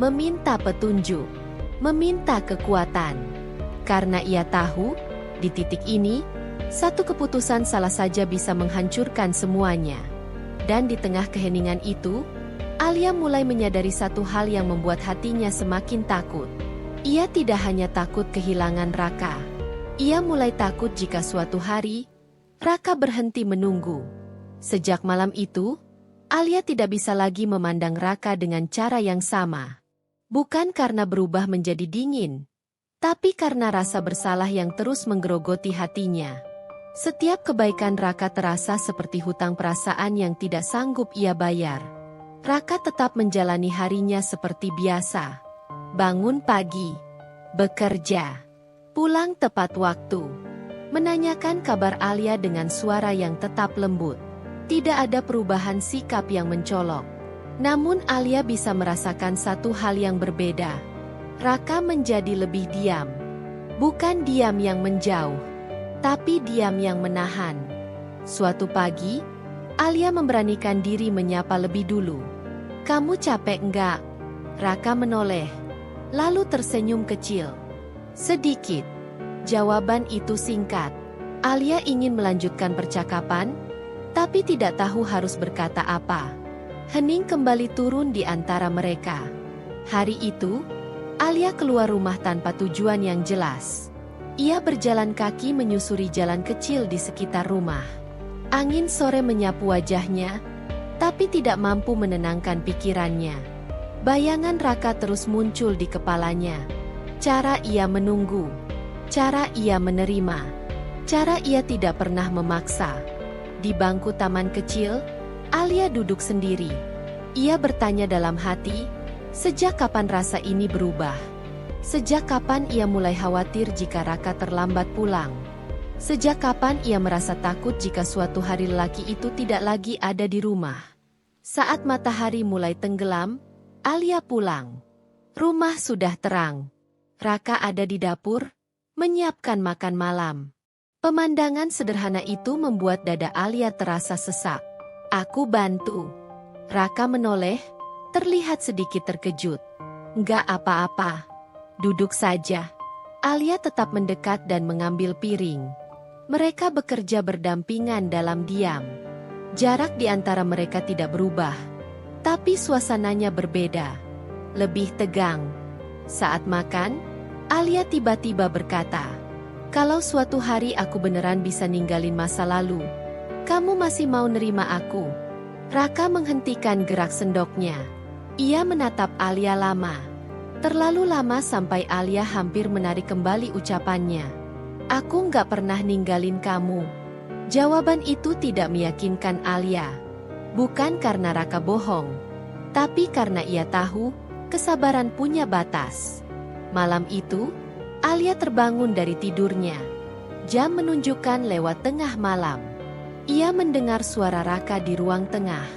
Meminta petunjuk. Meminta kekuatan. Karena ia tahu, di titik ini, satu keputusan salah saja bisa menghancurkan semuanya. Dan di tengah keheningan itu, Alia mulai menyadari satu hal yang membuat hatinya semakin takut. Ia tidak hanya takut kehilangan Raka. Ia mulai takut jika suatu hari, Raka berhenti menunggu. Sejak malam itu, Alia tidak bisa lagi memandang Raka dengan cara yang sama. Bukan karena berubah menjadi dingin, tapi karena rasa bersalah yang terus menggerogoti hatinya. Setiap kebaikan Raka terasa seperti hutang perasaan yang tidak sanggup ia bayar. Raka tetap menjalani harinya seperti biasa. Bangun pagi, bekerja, pulang tepat waktu. Menanyakan kabar Alia dengan suara yang tetap lembut. Tidak ada perubahan sikap yang mencolok. Namun Alia bisa merasakan satu hal yang berbeda. Raka menjadi lebih diam. Bukan diam yang menjauh, tapi diam yang menahan. Suatu pagi, Alia memberanikan diri menyapa lebih dulu. Kamu capek enggak? Raka menoleh, lalu tersenyum kecil. Sedikit. Jawaban itu singkat. Alia ingin melanjutkan percakapan, tapi tidak tahu harus berkata apa. Hening kembali turun di antara mereka. Hari itu, Alia keluar rumah tanpa tujuan yang jelas. Ia berjalan kaki menyusuri jalan kecil di sekitar rumah. Angin sore menyapu wajahnya, tapi tidak mampu menenangkan pikirannya. Bayangan Raka terus muncul di kepalanya. Cara ia menunggu. Cara ia menerima. Cara ia tidak pernah memaksa. Di bangku taman kecil, Alia duduk sendiri. Ia bertanya dalam hati, sejak kapan rasa ini berubah? Sejak kapan ia mulai khawatir jika Raka terlambat pulang? Sejak kapan ia merasa takut jika suatu hari lelaki itu tidak lagi ada di rumah? Saat matahari mulai tenggelam, Alia pulang. Rumah sudah terang. Raka ada di dapur, menyiapkan makan malam. Pemandangan sederhana itu membuat dada Alia terasa sesak. Aku bantu. Raka menoleh, terlihat sedikit terkejut. Enggak apa-apa. Duduk saja. Alia tetap mendekat dan mengambil piring. Mereka bekerja berdampingan dalam diam. Jarak di antara mereka tidak berubah, tapi suasananya berbeda, lebih tegang. Saat makan, Alia tiba-tiba berkata, "Kalau suatu hari aku beneran bisa ninggalin masa lalu, kamu masih mau nerima aku?" Raka menghentikan gerak sendoknya. Ia menatap Alia lama. Terlalu lama sampai Alia hampir menarik kembali ucapannya. "Aku nggak pernah ninggalin kamu." Jawaban itu tidak meyakinkan Alia. Bukan karena Raka bohong, tapi karena ia tahu kesabaran punya batas. Malam itu, Alia terbangun dari tidurnya. Jam menunjukkan lewat tengah malam. Ia mendengar suara Raka di ruang tengah.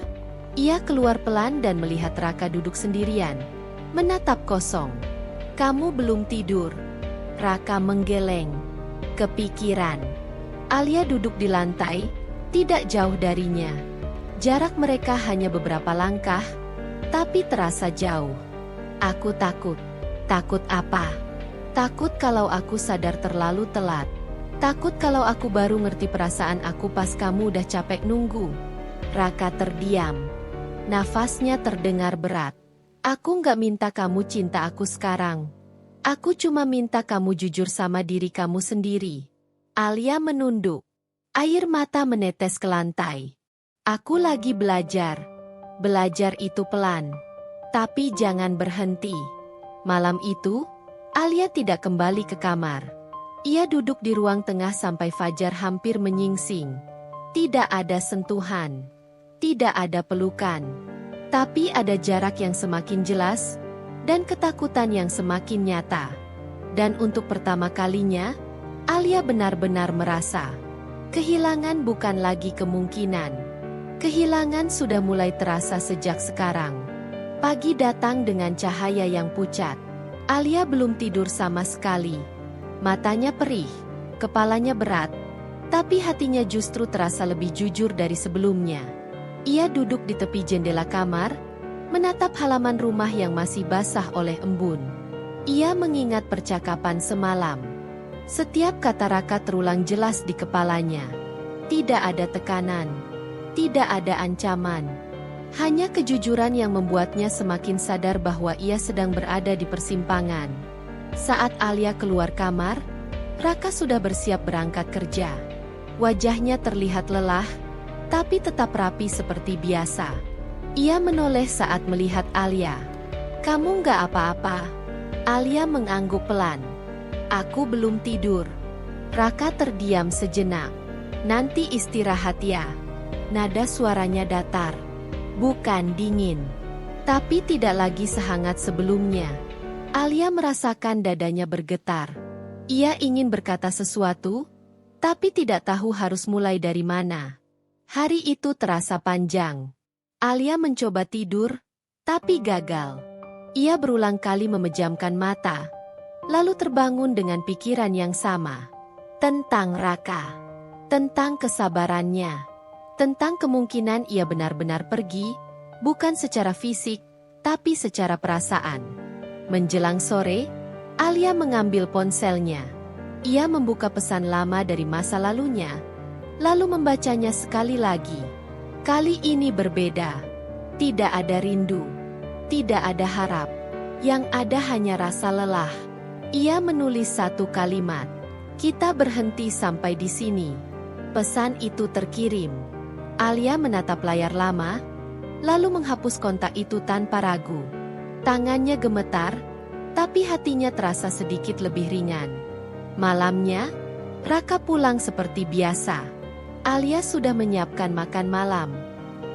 Ia keluar pelan dan melihat Raka duduk sendirian, menatap kosong. "Kamu belum tidur?" Raka menggeleng. "Kepikiran." Alia duduk di lantai, tidak jauh darinya. Jarak mereka hanya beberapa langkah, tapi terasa jauh. "Aku takut." "Takut apa?" "Takut kalau aku sadar terlalu telat. Takut kalau aku baru ngerti perasaan aku pas kamu udah capek nunggu." Raka terdiam. Nafasnya terdengar berat. "Aku nggak minta kamu cinta aku sekarang. Aku cuma minta kamu jujur sama diri kamu sendiri." Alia menunduk. Air mata menetes ke lantai. "Aku lagi belajar. Belajar itu pelan. Tapi jangan berhenti." Malam itu, Alia tidak kembali ke kamar. Ia duduk di ruang tengah sampai fajar hampir menyingsing. Tidak ada sentuhan. Tidak ada pelukan. Tapi ada jarak yang semakin jelas, dan ketakutan yang semakin nyata. Dan untuk pertama kalinya, Alia benar-benar merasa kehilangan bukan lagi kemungkinan. Kehilangan sudah mulai terasa sejak sekarang. Pagi datang dengan cahaya yang pucat. Alia belum tidur sama sekali. Matanya perih, kepalanya berat, tapi hatinya justru terasa lebih jujur dari sebelumnya. Ia duduk di tepi jendela kamar, menatap halaman rumah yang masih basah oleh embun. Ia mengingat percakapan semalam. Setiap kata Raka terulang jelas di kepalanya. Tidak ada tekanan, tidak ada ancaman. Hanya kejujuran yang membuatnya semakin sadar bahwa ia sedang berada di persimpangan. Saat Alia keluar kamar, Raka sudah bersiap berangkat kerja. Wajahnya terlihat lelah, tapi tetap rapi seperti biasa. Ia menoleh saat melihat Alia. "Kamu nggak apa-apa?" Alia mengangguk pelan. "Aku belum tidur." Raka terdiam sejenak. "Nanti istirahat ya." Nada suaranya datar. Bukan dingin, tapi tidak lagi sehangat sebelumnya. Alia merasakan dadanya bergetar. Ia ingin berkata sesuatu, tapi tidak tahu harus mulai dari mana. Hari itu terasa panjang. Alia mencoba tidur, tapi gagal. Ia berulang kali memejamkan mata, lalu terbangun dengan pikiran yang sama. Tentang Raka, tentang kesabarannya, tentang kemungkinan ia benar-benar pergi, bukan secara fisik, tapi secara perasaan. Menjelang sore, Alia mengambil ponselnya. Ia membuka pesan lama dari masa lalunya, lalu membacanya sekali lagi. Kali ini berbeda. Tidak ada rindu, tidak ada harap. Yang ada hanya rasa lelah. Ia menulis satu kalimat. "Kita berhenti sampai di sini." Pesan itu terkirim. Alia menatap layar lama, lalu menghapus kontak itu tanpa ragu. Tangannya gemetar, tapi hatinya terasa sedikit lebih ringan. Malamnya, Raka pulang seperti biasa. Alia sudah menyiapkan makan malam.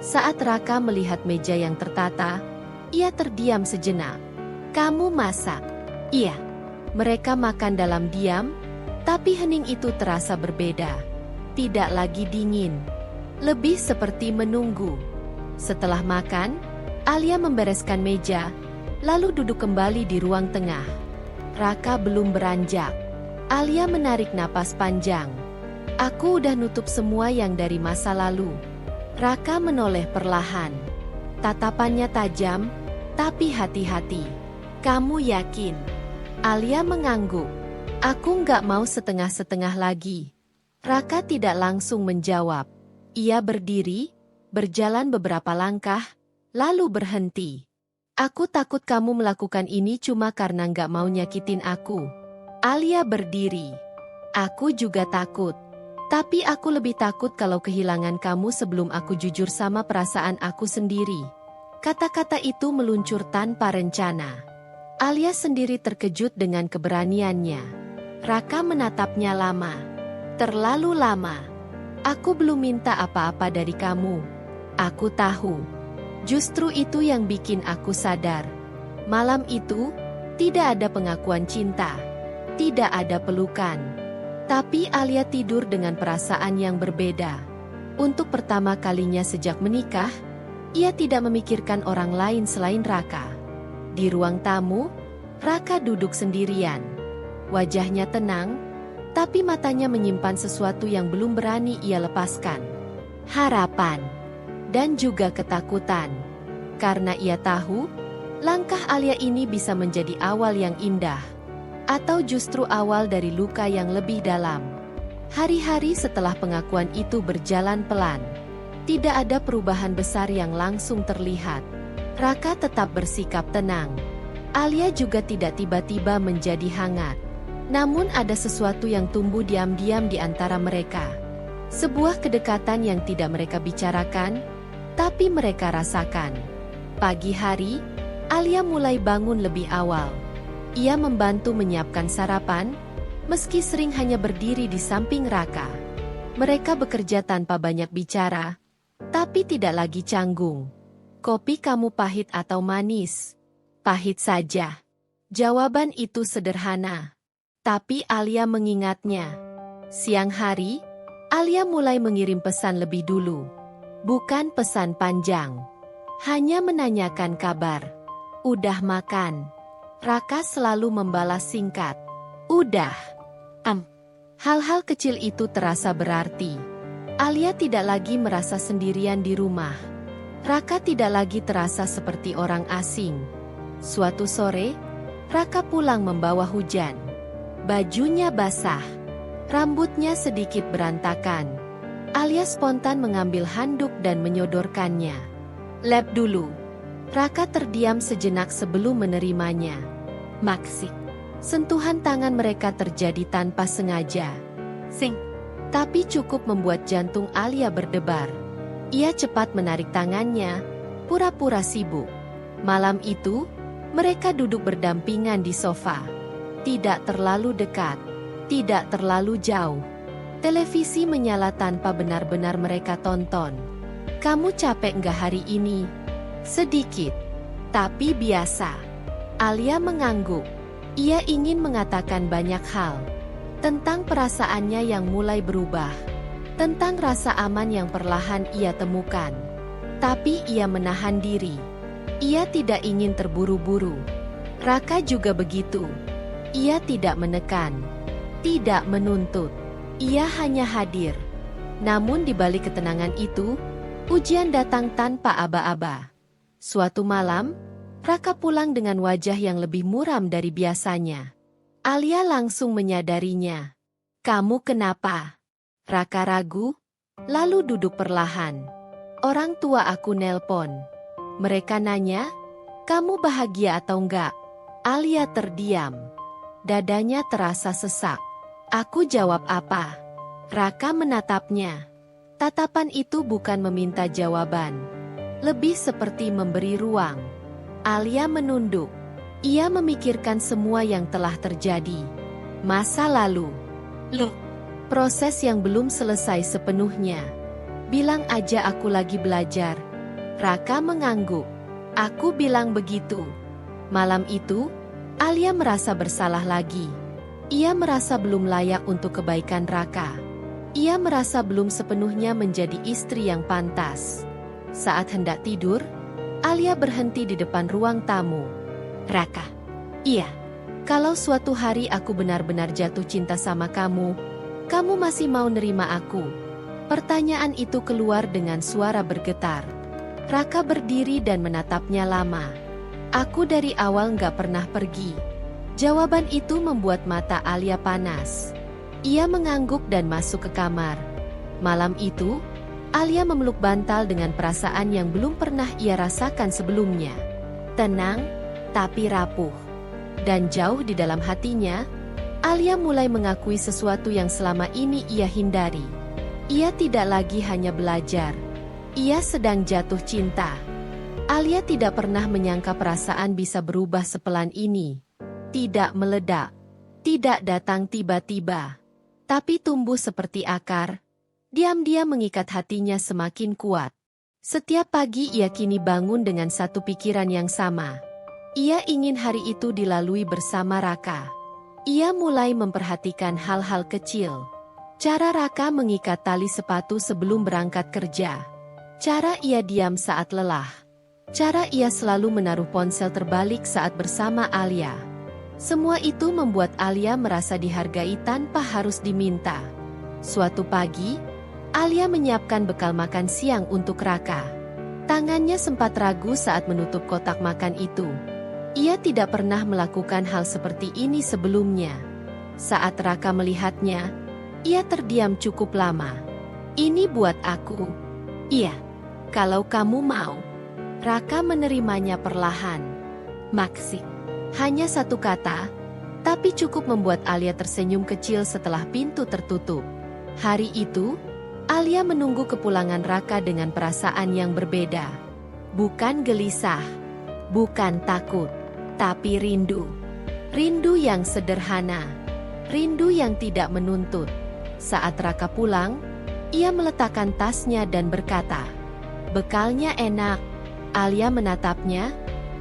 Saat Raka melihat meja yang tertata, ia terdiam sejenak. "Kamu masak?" "Iya." Mereka makan dalam diam, tapi hening itu terasa berbeda. Tidak lagi dingin. Lebih seperti menunggu. Setelah makan, Alia membereskan meja, lalu duduk kembali di ruang tengah. Raka belum beranjak. Alia menarik napas panjang. "Aku udah nutup semua yang dari masa lalu." Raka menoleh perlahan. Tatapannya tajam, tapi hati-hati. "Kamu yakin?" Alia mengangguk. "Aku nggak mau setengah-setengah lagi." Raka tidak langsung menjawab. Ia berdiri, berjalan beberapa langkah, lalu berhenti. Aku takut kamu melakukan ini cuma karena nggak mau nyakitin aku. Alia berdiri. Aku juga takut. Tapi aku lebih takut kalau kehilangan kamu sebelum aku jujur sama perasaan aku sendiri. Kata-kata itu meluncur tanpa rencana. Alia sendiri terkejut dengan keberaniannya. Raka menatapnya lama. Terlalu lama. Aku belum minta apa-apa dari kamu. Aku tahu. Justru itu yang bikin aku sadar. Malam itu, tidak ada pengakuan cinta. Tidak ada pelukan. Tapi Alia tidur dengan perasaan yang berbeda. Untuk pertama kalinya sejak menikah, ia tidak memikirkan orang lain selain Raka. Di ruang tamu, Raka duduk sendirian. Wajahnya tenang, tapi matanya menyimpan sesuatu yang belum berani ia lepaskan. Harapan. Dan juga ketakutan. Karena ia tahu, langkah Alia ini bisa menjadi awal yang indah. Atau justru awal dari luka yang lebih dalam. Hari-hari setelah pengakuan itu berjalan pelan. Tidak ada perubahan besar yang langsung terlihat. Raka tetap bersikap tenang. Alia juga tidak tiba-tiba menjadi hangat. Namun ada sesuatu yang tumbuh diam-diam di antara mereka. Sebuah kedekatan yang tidak mereka bicarakan, tapi mereka rasakan. Pagi hari, Alia mulai bangun lebih awal. Ia membantu menyiapkan sarapan, meski sering hanya berdiri di samping Raka. Mereka bekerja tanpa banyak bicara, tapi tidak lagi canggung. Kopi kamu pahit atau manis? Pahit saja. Jawaban itu sederhana. Tapi Alia mengingatnya. Siang hari, Alia mulai mengirim pesan lebih dulu. Bukan pesan panjang. Hanya menanyakan kabar. Udah makan? Raka selalu membalas singkat. Udah. Hal-hal kecil itu terasa berarti. Alia tidak lagi merasa sendirian di rumah. Raka tidak lagi terasa seperti orang asing. Suatu sore, Raka pulang membawa hujan. Bajunya basah. Rambutnya sedikit berantakan. Alia spontan mengambil handuk dan menyodorkannya. Lap dulu. Raka terdiam sejenak sebelum menerimanya. Maksik. Sentuhan tangan mereka terjadi tanpa sengaja. Sing. Tapi cukup membuat jantung Alia berdebar. Ia cepat menarik tangannya, pura-pura sibuk. Malam itu, mereka duduk berdampingan di sofa. Tidak terlalu dekat, tidak terlalu jauh. Televisi menyala tanpa benar-benar mereka tonton. Kamu capek nggak hari ini? Sedikit, tapi biasa. Alia mengangguk. Ia ingin mengatakan banyak hal. Tentang perasaannya yang mulai berubah. Tentang rasa aman yang perlahan ia temukan. Tapi ia menahan diri. Ia tidak ingin terburu-buru. Raka juga begitu. Ia tidak menekan. Tidak menuntut. Ia hanya hadir. Namun di balik ketenangan itu, ujian datang tanpa aba-aba. Suatu malam, Raka pulang dengan wajah yang lebih muram dari biasanya. Alia langsung menyadarinya. Kamu kenapa? Raka ragu, lalu duduk perlahan. Orang tua aku nelpon. Mereka nanya, kamu bahagia atau enggak? Alia terdiam. Dadanya terasa sesak. Aku jawab apa? Raka menatapnya. Tatapan itu bukan meminta jawaban. Lebih seperti memberi ruang. Alia menunduk. Ia memikirkan semua yang telah terjadi. Masa lalu. Loh, proses yang belum selesai sepenuhnya. Bilang aja aku lagi belajar. Raka mengangguk. Aku bilang begitu. Malam itu, Alia merasa bersalah lagi. Ia merasa belum layak untuk kebaikan Raka. Ia merasa belum sepenuhnya menjadi istri yang pantas. Saat hendak tidur, Alia berhenti di depan ruang tamu. Raka. Iya. Kalau suatu hari aku benar-benar jatuh cinta sama kamu, kamu masih mau nerima aku? Pertanyaan itu keluar dengan suara bergetar. Raka berdiri dan menatapnya lama. Aku dari awal nggak pernah pergi. Jawaban itu membuat mata Alia panas. Ia mengangguk dan masuk ke kamar. Malam itu, Alia memeluk bantal dengan perasaan yang belum pernah ia rasakan sebelumnya. Tenang, tapi rapuh. Dan jauh di dalam hatinya, Alia mulai mengakui sesuatu yang selama ini ia hindari. Ia tidak lagi hanya belajar. Ia sedang jatuh cinta. Alia tidak pernah menyangka perasaan bisa berubah sepelan ini. Tidak meledak. Tidak datang tiba-tiba. Tapi tumbuh seperti akar. Diam-diam mengikat hatinya semakin kuat. Setiap pagi ia kini bangun dengan satu pikiran yang sama. Ia ingin hari itu dilalui bersama Raka. Ia mulai memperhatikan hal-hal kecil. Cara Raka mengikat tali sepatu sebelum berangkat kerja. Cara ia diam saat lelah. Cara ia selalu menaruh ponsel terbalik saat bersama Alia. Semua itu membuat Alia merasa dihargai tanpa harus diminta. Suatu pagi, Alia menyiapkan bekal makan siang untuk Raka. Tangannya sempat ragu saat menutup kotak makan itu. Ia tidak pernah melakukan hal seperti ini sebelumnya. Saat Raka melihatnya, ia terdiam cukup lama. "Ini buat aku." "Iya, kalau kamu mau." Raka menerimanya perlahan. "Maksik." Hanya satu kata, tapi cukup membuat Alia tersenyum kecil setelah pintu tertutup. Hari itu, Alia menunggu kepulangan Raka dengan perasaan yang berbeda. Bukan gelisah, bukan takut, tapi rindu. Rindu yang sederhana, rindu yang tidak menuntut. Saat Raka pulang, ia meletakkan tasnya dan berkata, "Bekalnya enak." Alia menatapnya,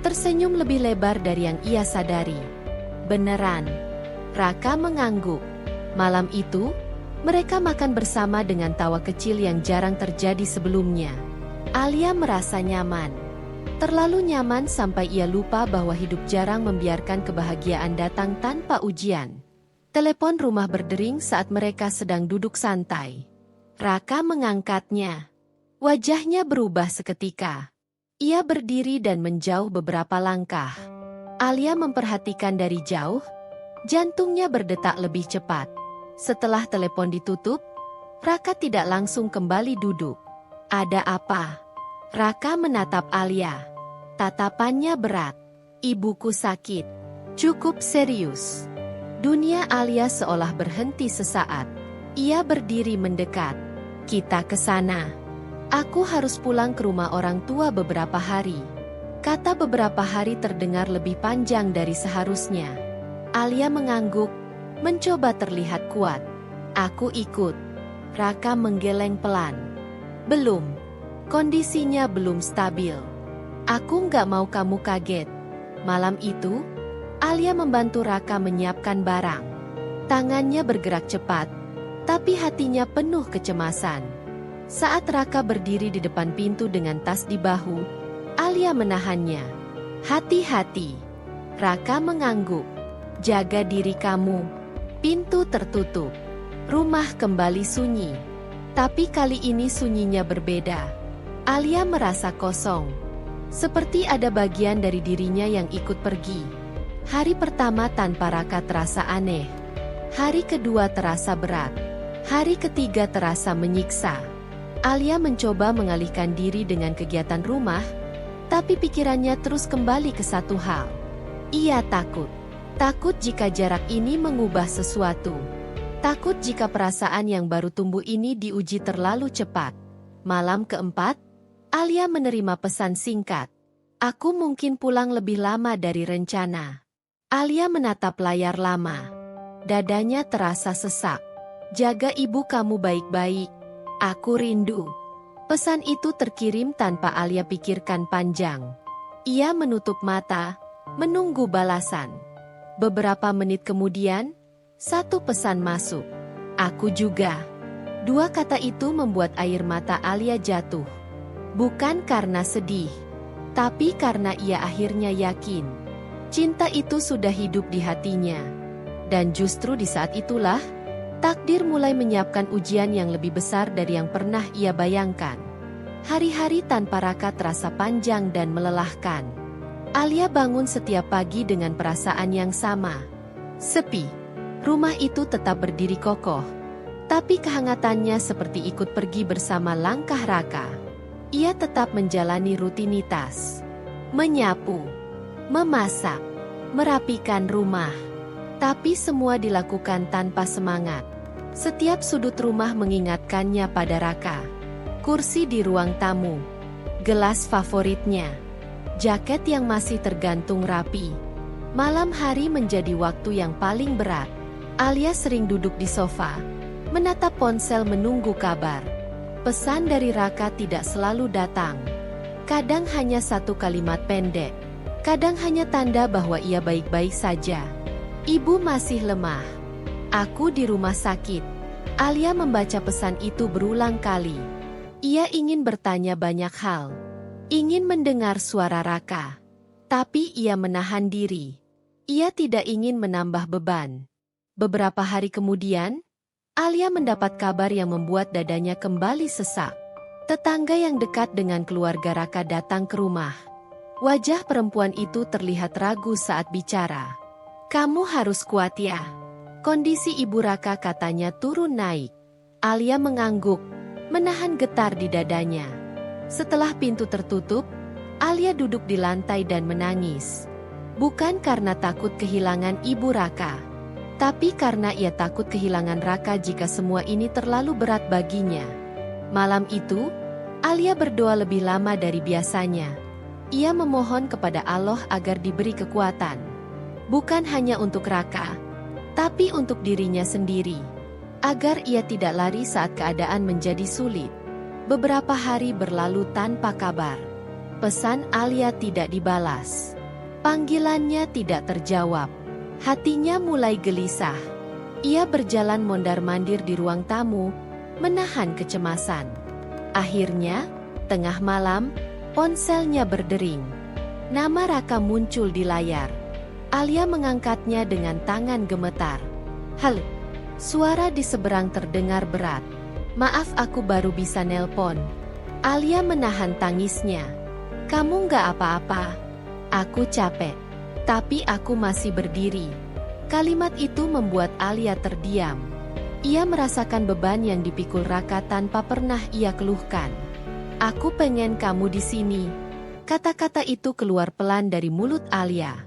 tersenyum lebih lebar dari yang ia sadari. "Beneran?" Raka mengangguk. Malam itu, mereka makan bersama dengan tawa kecil yang jarang terjadi sebelumnya. Alia merasa nyaman. Terlalu nyaman sampai ia lupa bahwa hidup jarang membiarkan kebahagiaan datang tanpa ujian. Telepon rumah berdering saat mereka sedang duduk santai. Raka mengangkatnya. Wajahnya berubah seketika. Ia berdiri dan menjauh beberapa langkah. Alia memperhatikan dari jauh, jantungnya berdetak lebih cepat. Setelah telepon ditutup, Raka tidak langsung kembali duduk. "Ada apa?" Raka menatap Alia. Tatapannya berat. "Ibuku sakit." "Cukup serius." Dunia Alia seolah berhenti sesaat. Ia berdiri mendekat. "Kita ke sana. Aku harus pulang ke rumah orang tua beberapa hari." Kata beberapa hari terdengar lebih panjang dari seharusnya. Alia mengangguk, mencoba terlihat kuat. "Aku ikut." Raka menggeleng pelan. "Belum. Kondisinya belum stabil. Aku nggak mau kamu kaget." Malam itu, Alia membantu Raka menyiapkan barang. Tangannya bergerak cepat, tapi hatinya penuh kecemasan. Saat Raka berdiri di depan pintu dengan tas di bahu, Alia menahannya. "Hati-hati." Raka mengangguk. "Jaga diri kamu." Pintu tertutup. Rumah kembali sunyi. Tapi kali ini sunyinya berbeda. Alia merasa kosong. Seperti ada bagian dari dirinya yang ikut pergi. Hari pertama tanpa Raka terasa aneh. Hari kedua terasa berat. Hari ketiga terasa menyiksa. Alia mencoba mengalihkan diri dengan kegiatan rumah, tapi pikirannya terus kembali ke satu hal. Ia takut. Takut jika jarak ini mengubah sesuatu. Takut jika perasaan yang baru tumbuh ini diuji terlalu cepat. Malam keempat, Alia menerima pesan singkat. "Aku mungkin pulang lebih lama dari rencana." Alia menatap layar lama. Dadanya terasa sesak. "Jaga ibu kamu baik-baik. Aku rindu." Pesan itu terkirim tanpa Alia pikirkan panjang. Ia menutup mata, menunggu balasan. Beberapa menit kemudian, satu pesan masuk. "Aku juga." Dua kata itu membuat air mata Alia jatuh. Bukan karena sedih, tapi karena ia akhirnya yakin. Cinta itu sudah hidup di hatinya. Dan justru di saat itulah, takdir mulai menyiapkan ujian yang lebih besar dari yang pernah ia bayangkan. Hari-hari tanpa Raka terasa panjang dan melelahkan. Alia bangun setiap pagi dengan perasaan yang sama. Sepi. Rumah itu tetap berdiri kokoh, tapi kehangatannya seperti ikut pergi bersama langkah Raka. Ia tetap menjalani rutinitas, menyapu, memasak, merapikan rumah. Tapi semua dilakukan tanpa semangat. Setiap sudut rumah mengingatkannya pada Raka. Kursi di ruang tamu, gelas favoritnya, jaket yang masih tergantung rapi. Malam hari menjadi waktu yang paling berat. Alia sering duduk di sofa, menatap ponsel menunggu kabar. Pesan dari Raka tidak selalu datang. Kadang hanya satu kalimat pendek, kadang hanya tanda bahwa ia baik-baik saja. Ibu masih lemah. Aku di rumah sakit. Alia membaca pesan itu berulang kali. Ia ingin bertanya banyak hal. Ingin mendengar suara Raka. Tapi ia menahan diri. Ia tidak ingin menambah beban. Beberapa hari kemudian, Alia mendapat kabar yang membuat dadanya kembali sesak. Tetangga yang dekat dengan keluarga Raka datang ke rumah. Wajah perempuan itu terlihat ragu saat bicara. Kamu harus kuat ya. Kondisi ibu Raka katanya turun naik. Alia mengangguk, menahan getar di dadanya. Setelah pintu tertutup, Alia duduk di lantai dan menangis. Bukan karena takut kehilangan ibu Raka, tapi karena ia takut kehilangan Raka jika semua ini terlalu berat baginya. Malam itu, Alia berdoa lebih lama dari biasanya. Ia memohon kepada Allah agar diberi kekuatan. Bukan hanya untuk Raka, tapi untuk dirinya sendiri. Agar ia tidak lari saat keadaan menjadi sulit. Beberapa hari berlalu tanpa kabar. Pesan Alia tidak dibalas. Panggilannya tidak terjawab. Hatinya mulai gelisah. Ia berjalan mondar-mandir di ruang tamu, menahan kecemasan. Akhirnya, tengah malam, ponselnya berdering. Nama Raka muncul di layar. Alia mengangkatnya dengan tangan gemetar. Halo, suara di seberang terdengar berat. Maaf, aku baru bisa nelpon. Alia menahan tangisnya. Kamu nggak apa-apa? Aku capek, tapi aku masih berdiri. Kalimat itu membuat Alia terdiam. Ia merasakan beban yang dipikul Raka tanpa pernah ia keluhkan. Aku pengen kamu di sini. Kata-kata itu keluar pelan dari mulut Alia.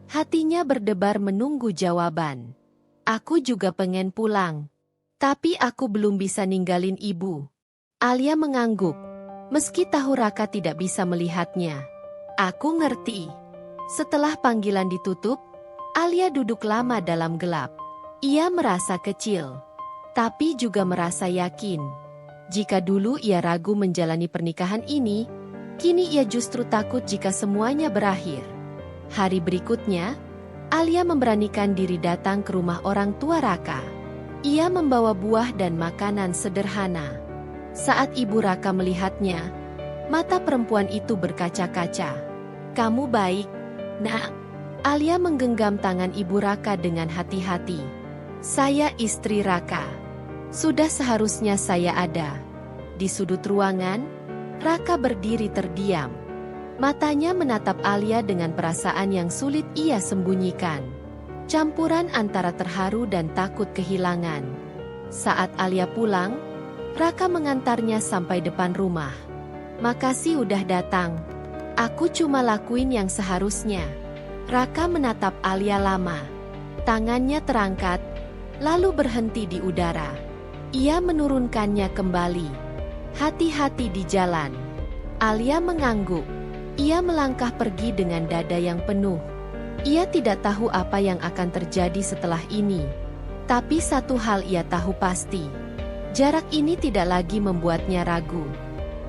Hatinya berdebar menunggu jawaban. Aku juga pengen pulang. Tapi aku belum bisa ninggalin ibu. Alia mengangguk. Meski tahu Raka tidak bisa melihatnya. Aku ngerti. Setelah panggilan ditutup, Alia duduk lama dalam gelap. Ia merasa kecil. Tapi juga merasa yakin. Jika dulu ia ragu menjalani pernikahan ini, kini ia justru takut jika semuanya berakhir. Hari berikutnya, Alia memberanikan diri datang ke rumah orang tua Raka. Ia membawa buah dan makanan sederhana. Saat ibu Raka melihatnya, mata perempuan itu berkaca-kaca. Kamu baik, Nak. Alia menggenggam tangan ibu Raka dengan hati-hati. Saya istri Raka. Sudah seharusnya saya ada. Di sudut ruangan, Raka berdiri terdiam. Matanya menatap Alia dengan perasaan yang sulit ia sembunyikan. Campuran antara terharu dan takut kehilangan. Saat Alia pulang, Raka mengantarnya sampai depan rumah. Makasih udah datang. Aku cuma lakuin yang seharusnya. Raka menatap Alia lama. Tangannya terangkat, lalu berhenti di udara. Ia menurunkannya kembali. Hati-hati di jalan. Alia mengangguk. Ia melangkah pergi dengan dada yang penuh. Ia tidak tahu apa yang akan terjadi setelah ini. Tapi satu hal ia tahu pasti. Jarak ini tidak lagi membuatnya ragu.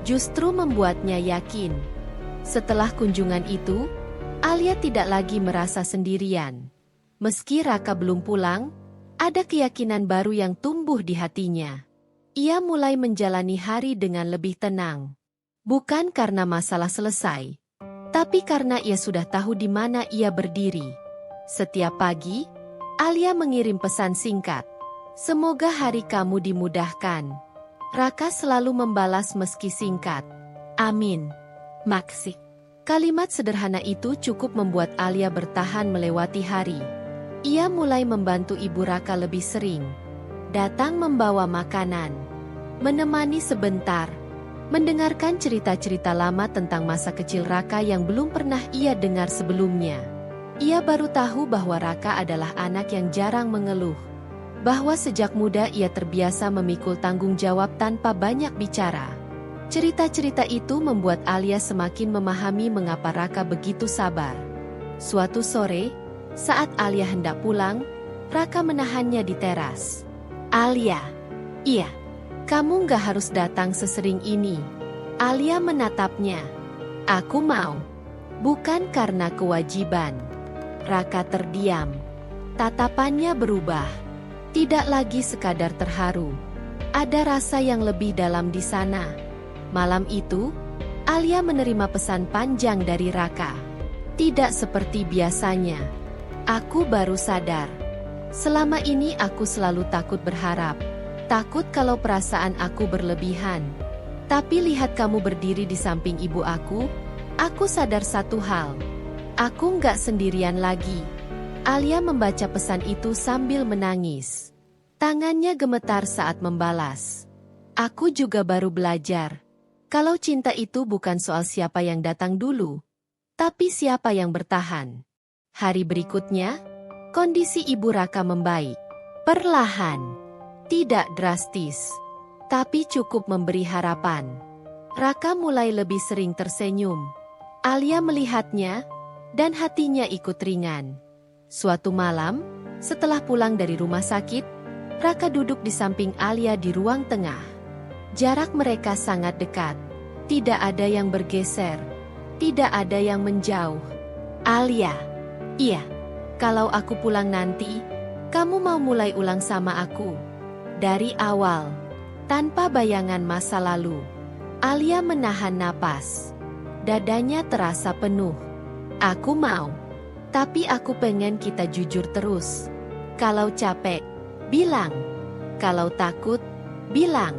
Justru membuatnya yakin. Setelah kunjungan itu, Alia tidak lagi merasa sendirian. Meski Raka belum pulang, ada keyakinan baru yang tumbuh di hatinya. Ia mulai menjalani hari dengan lebih tenang. Bukan karena masalah selesai, tapi karena ia sudah tahu di mana ia berdiri. Setiap pagi, Alia mengirim pesan singkat. Semoga hari kamu dimudahkan. Raka selalu membalas meski singkat. Amin. Maksik. Kalimat sederhana itu cukup membuat Alia bertahan melewati hari. Ia mulai membantu Ibu Raka lebih sering. Datang membawa makanan, menemani sebentar, mendengarkan cerita-cerita lama tentang masa kecil Raka yang belum pernah ia dengar sebelumnya. Ia baru tahu bahwa Raka adalah anak yang jarang mengeluh, bahwa sejak muda ia terbiasa memikul tanggung jawab tanpa banyak bicara. Cerita-cerita itu membuat Alia semakin memahami mengapa Raka begitu sabar. Suatu sore, saat Alia hendak pulang, Raka menahannya di teras. "Alia, iya, kamu gak harus datang sesering ini." Alia menatapnya. "Aku mau. Bukan karena kewajiban." Raka terdiam. Tatapannya berubah. Tidak lagi sekadar terharu. Ada rasa yang lebih dalam di sana. Malam itu, Alia menerima pesan panjang dari Raka. "Tidak seperti biasanya. Aku baru sadar. Selama ini aku selalu takut berharap. Takut kalau perasaan aku berlebihan. Tapi lihat kamu berdiri di samping ibu aku sadar satu hal. Aku nggak sendirian lagi." Alia membaca pesan itu sambil menangis. Tangannya gemetar saat membalas. "Aku juga baru belajar. Kalau cinta itu bukan soal siapa yang datang dulu, tapi siapa yang bertahan." Hari berikutnya, kondisi Ibu Raka membaik. Perlahan, tidak drastis, tapi cukup memberi harapan. Raka mulai lebih sering tersenyum. Alia melihatnya, dan hatinya ikut ringan. Suatu malam, setelah pulang dari rumah sakit, Raka duduk di samping Alia di ruang tengah. Jarak mereka sangat dekat. Tidak ada yang bergeser. Tidak ada yang menjauh. "Alia, iya, kalau aku pulang nanti, kamu mau mulai ulang sama aku. Dari awal, tanpa bayangan masa lalu." Alia menahan napas. Dadanya terasa penuh. "Aku mau. Tapi aku pengen kita jujur terus. Kalau capek, bilang. Kalau takut, bilang."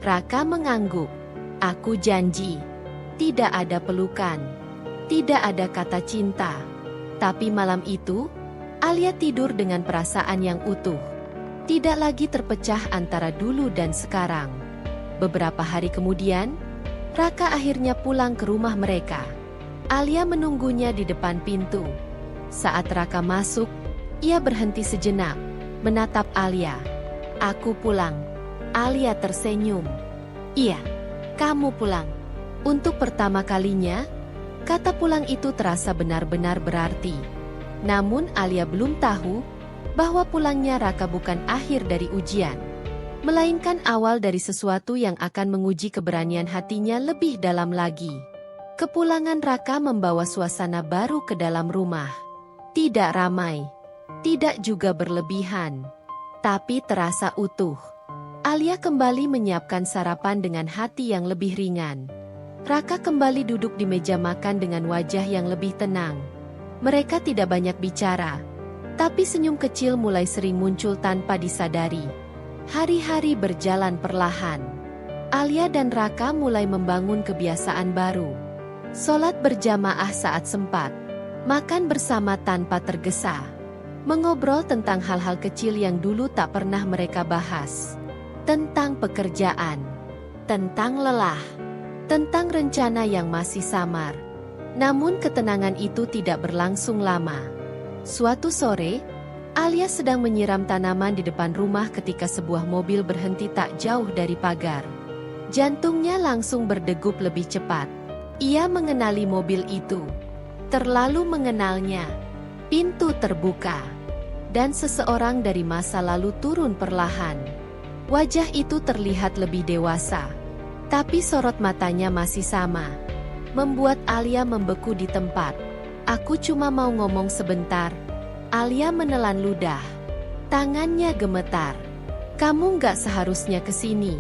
Raka mengangguk. "Aku janji. Tidak ada pelukan. Tidak ada kata cinta." Tapi malam itu, Alia tidur dengan perasaan yang utuh. Tidak lagi terpecah antara dulu dan sekarang. Beberapa hari kemudian, Raka akhirnya pulang ke rumah mereka. Alia menunggunya di depan pintu. Saat Raka masuk, ia berhenti sejenak, menatap Alia. "Aku pulang." Alia tersenyum. "Iya, kamu pulang." Untuk pertama kalinya, kata pulang itu terasa benar-benar berarti. Namun Alia belum tahu bahwa pulangnya Raka bukan akhir dari ujian, melainkan awal dari sesuatu yang akan menguji keberanian hatinya lebih dalam lagi. Kepulangan Raka membawa suasana baru ke dalam rumah. Tidak ramai, tidak juga berlebihan, tapi terasa utuh. Alia kembali menyiapkan sarapan dengan hati yang lebih ringan. Raka kembali duduk di meja makan dengan wajah yang lebih tenang. Mereka tidak banyak bicara, tapi senyum kecil mulai sering muncul tanpa disadari. Hari-hari berjalan perlahan. Alia dan Raka mulai membangun kebiasaan baru. Sholat berjamaah saat sempat. Makan bersama tanpa tergesa. Mengobrol tentang hal-hal kecil yang dulu tak pernah mereka bahas. Tentang pekerjaan. Tentang lelah. Tentang rencana yang masih samar. Namun ketenangan itu tidak berlangsung lama. Suatu sore, Alia sedang menyiram tanaman di depan rumah ketika sebuah mobil berhenti tak jauh dari pagar. Jantungnya langsung berdegup lebih cepat. Ia mengenali mobil itu. Terlalu mengenalnya. Pintu terbuka. Dan seseorang dari masa lalu turun perlahan. Wajah itu terlihat lebih dewasa. Tapi sorot matanya masih sama. Membuat Alia membeku di tempat. "Aku cuma mau ngomong sebentar." Alia menelan ludah. Tangannya gemetar. "Kamu nggak seharusnya kesini.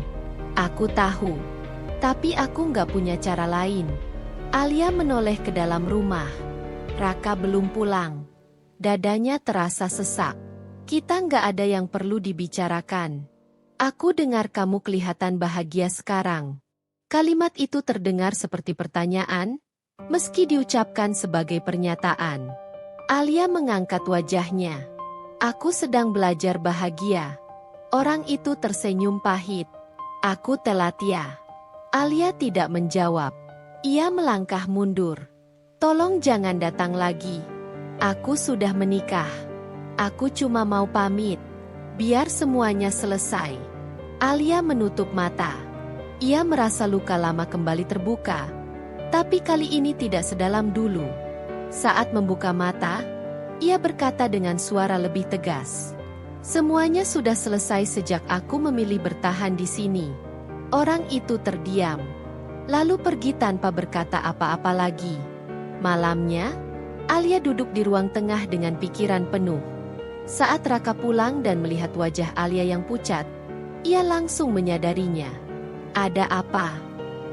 Aku tahu. Tapi aku nggak punya cara lain." Alia menoleh ke dalam rumah. Raka belum pulang. Dadanya terasa sesak. "Kita nggak ada yang perlu dibicarakan. Aku dengar kamu kelihatan bahagia sekarang." Kalimat itu terdengar seperti pertanyaan, meski diucapkan sebagai pernyataan. Alia mengangkat wajahnya. Aku sedang belajar bahagia. Orang itu tersenyum pahit. Aku telat ya. Alia tidak menjawab. Ia melangkah mundur. Tolong jangan datang lagi. Aku sudah menikah. Aku cuma mau pamit. Biar semuanya selesai. Alia menutup mata. Ia merasa luka lama kembali terbuka. Tapi kali ini tidak sedalam dulu. Saat membuka mata, ia berkata dengan suara lebih tegas. Semuanya sudah selesai sejak aku memilih bertahan di sini. Orang itu terdiam. Lalu pergi tanpa berkata apa-apa lagi. Malamnya, Alia duduk di ruang tengah dengan pikiran penuh. Saat Raka pulang dan melihat wajah Alia yang pucat, ia langsung menyadarinya. Ada apa?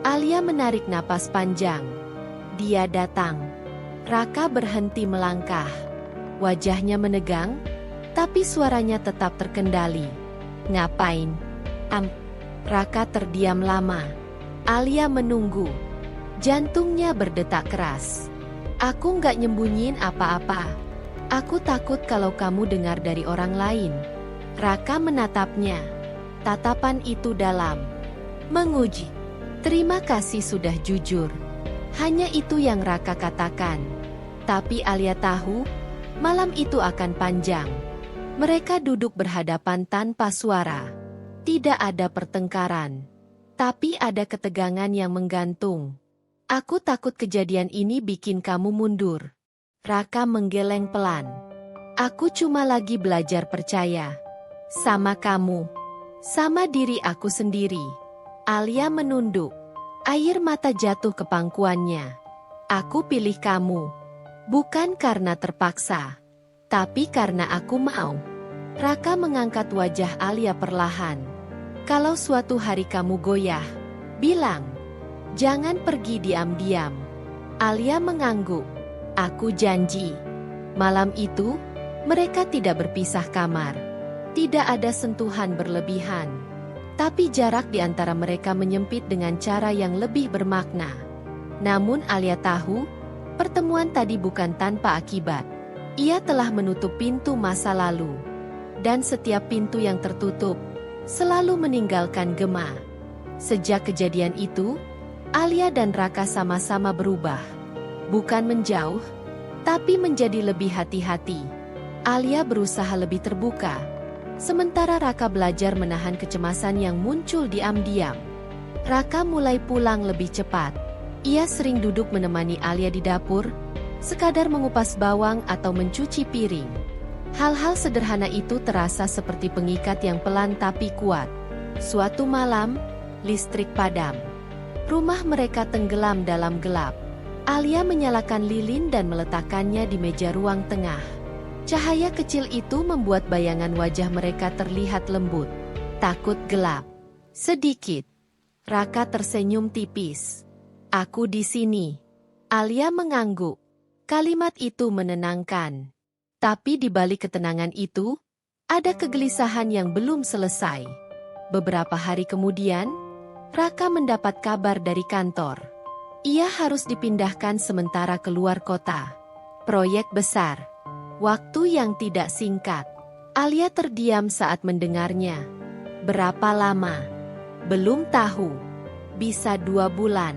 Alia menarik napas panjang. Dia datang. Raka berhenti melangkah. Wajahnya menegang, tapi suaranya tetap terkendali. Ngapain? Raka terdiam lama. Alia menunggu. Jantungnya berdetak keras. Aku nggak nyembunyiin apa-apa. Aku takut kalau kamu dengar dari orang lain. Raka menatapnya. Tatapan itu dalam. Menguji. Terima kasih sudah jujur. Hanya itu yang Raka katakan. Tapi Alia tahu, malam itu akan panjang. Mereka duduk berhadapan tanpa suara. Tidak ada pertengkaran. Tapi ada ketegangan yang menggantung. Aku takut kejadian ini bikin kamu mundur. Raka menggeleng pelan. Aku cuma lagi belajar percaya. Sama kamu. Sama diri aku sendiri. Alia menunduk. Air mata jatuh ke pangkuannya. Aku pilih kamu. Bukan karena terpaksa. Tapi karena aku mau. Raka mengangkat wajah Alia perlahan. Kalau suatu hari kamu goyah, bilang. Jangan pergi diam-diam. Alia mengangguk. Aku janji. Malam itu, mereka tidak berpisah kamar. Tidak ada sentuhan berlebihan. Tapi jarak di antara mereka menyempit dengan cara yang lebih bermakna. Namun Alia tahu, pertemuan tadi bukan tanpa akibat. Ia telah menutup pintu masa lalu. Dan setiap pintu yang tertutup, selalu meninggalkan gema. Sejak kejadian itu, Alia dan Raka sama-sama berubah. Bukan menjauh, tapi menjadi lebih hati-hati. Alia berusaha lebih terbuka. Sementara Raka belajar menahan kecemasan yang muncul diam-diam. Raka mulai pulang lebih cepat. Ia sering duduk menemani Alia di dapur, sekadar mengupas bawang atau mencuci piring. Hal-hal sederhana itu terasa seperti pengikat yang pelan tapi kuat. Suatu malam, listrik padam. Rumah mereka tenggelam dalam gelap. Alia menyalakan lilin dan meletakkannya di meja ruang tengah. Cahaya kecil itu membuat bayangan wajah mereka terlihat lembut. Takut gelap. Sedikit. Raka tersenyum tipis. Aku di sini. Alia mengangguk. Kalimat itu menenangkan. Tapi di balik ketenangan itu, ada kegelisahan yang belum selesai. Beberapa hari kemudian, Raka mendapat kabar dari kantor. Ia harus dipindahkan sementara keluar kota. Proyek besar. Waktu yang tidak singkat. Alia terdiam saat mendengarnya. Berapa lama? Belum tahu. Bisa 2 bulan.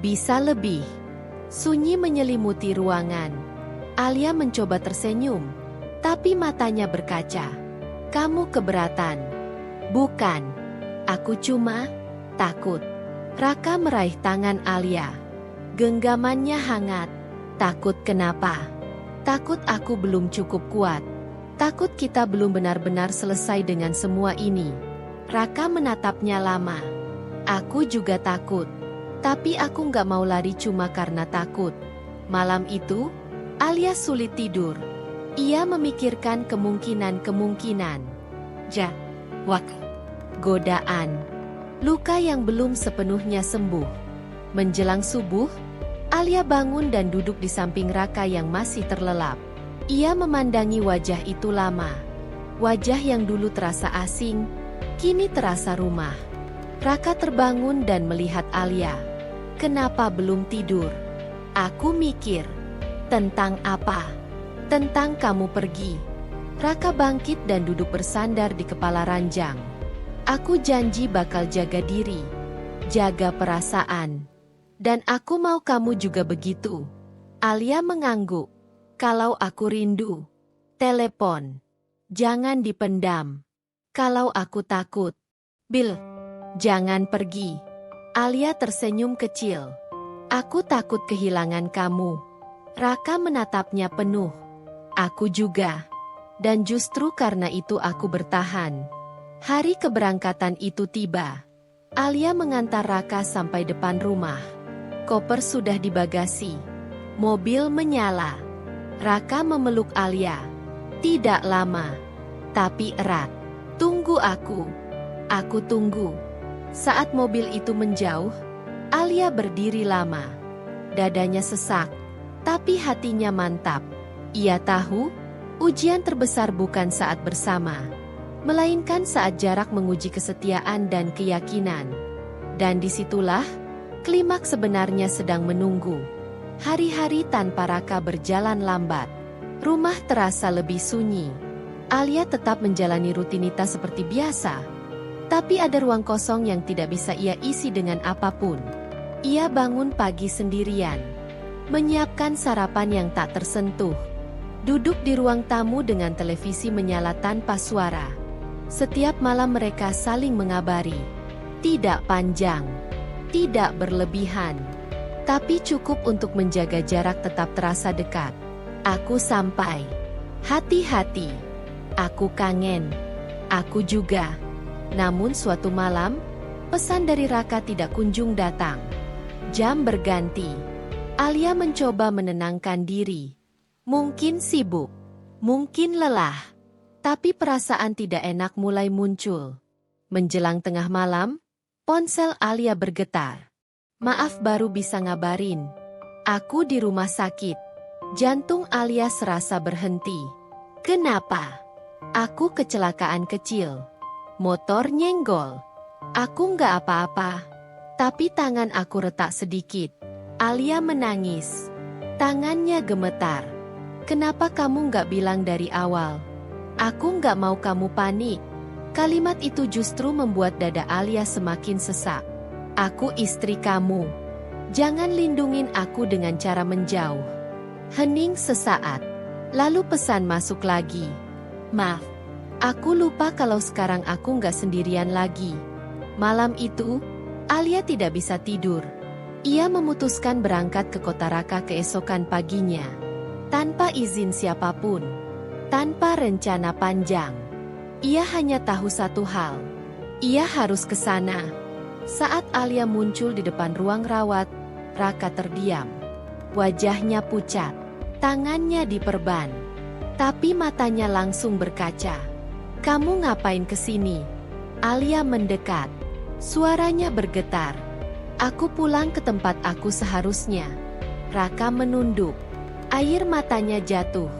Bisa lebih. Sunyi menyelimuti ruangan. Alia mencoba tersenyum, tapi matanya berkaca. Kamu keberatan? Bukan. Aku cuma takut. Raka meraih tangan Alia. Genggamannya hangat. Takut kenapa? Takut aku belum cukup kuat. Takut kita belum benar-benar selesai dengan semua ini. Raka menatapnya lama. Aku juga takut. Tapi aku nggak mau lari cuma karena takut. Malam itu, Alia sulit tidur. Ia memikirkan kemungkinan-kemungkinan. Godaan. Luka yang belum sepenuhnya sembuh. Menjelang subuh, Alia bangun dan duduk di samping Raka yang masih terlelap. Ia memandangi wajah itu lama. Wajah yang dulu terasa asing, kini terasa rumah. Raka terbangun dan melihat Alia. Kenapa belum tidur? Aku mikir. Tentang apa? Tentang kamu pergi. Raka bangkit dan duduk bersandar di kepala ranjang. Aku janji bakal jaga diri, jaga perasaan. Dan aku mau kamu juga begitu. Alia mengangguk. Kalau aku rindu, telepon. Jangan dipendam. Kalau aku takut, Bil, jangan pergi. Alia tersenyum kecil. Aku takut kehilangan kamu. Raka menatapnya penuh. Aku juga. Dan justru karena itu aku bertahan. Hari keberangkatan itu tiba. Alia mengantar Raka sampai depan rumah. Koper sudah di bagasi. Mobil menyala. Raka memeluk Alia. Tidak lama, tapi erat. Tunggu aku. Aku tunggu. Saat mobil itu menjauh, Alia berdiri lama. Dadanya sesak, tapi hatinya mantap. Ia tahu, ujian terbesar bukan saat bersama, melainkan saat jarak menguji kesetiaan dan keyakinan. Dan disitulah, klimaks sebenarnya sedang menunggu. Hari-hari tanpa Raka berjalan lambat. Rumah terasa lebih sunyi. Alia tetap menjalani rutinitas seperti biasa. Tapi ada ruang kosong yang tidak bisa ia isi dengan apapun. Ia bangun pagi sendirian. Menyiapkan sarapan yang tak tersentuh. Duduk di ruang tamu dengan televisi menyala tanpa suara. Setiap malam mereka saling mengabari. Tidak panjang. Tidak berlebihan. Tapi cukup untuk menjaga jarak tetap terasa dekat. Aku sampai. Hati-hati. Aku kangen. Aku juga. Namun suatu malam, pesan dari Raka tidak kunjung datang. Jam berganti. Alia mencoba menenangkan diri. Mungkin sibuk. Mungkin lelah. Tapi perasaan tidak enak mulai muncul. Menjelang tengah malam, ponsel Alia bergetar. Maaf baru bisa ngabarin. Aku di rumah sakit. Jantung Alia serasa berhenti. Kenapa? Aku kecelakaan kecil. Motor nyenggol. Aku nggak apa-apa. Tapi tangan aku retak sedikit. Alia menangis. Tangannya gemetar. Kenapa kamu nggak bilang dari awal? Aku nggak mau kamu panik. Kalimat itu justru membuat dada Alia semakin sesak. Aku istri kamu. Jangan lindungin aku dengan cara menjauh. Hening sesaat. Lalu pesan masuk lagi. Maaf. Aku lupa kalau sekarang aku nggak sendirian lagi. Malam itu, Alia tidak bisa tidur. Ia memutuskan berangkat ke kota Raka keesokan paginya. Tanpa izin siapapun. Tanpa rencana panjang. Ia hanya tahu satu hal. Ia harus ke sana. Saat Alia muncul di depan ruang rawat, Raka terdiam. Wajahnya pucat. Tangannya diperban. Tapi matanya langsung berkaca. Kamu ngapain kesini? Alia mendekat. Suaranya bergetar. Aku pulang ke tempat aku seharusnya. Raka menunduk. Air matanya jatuh.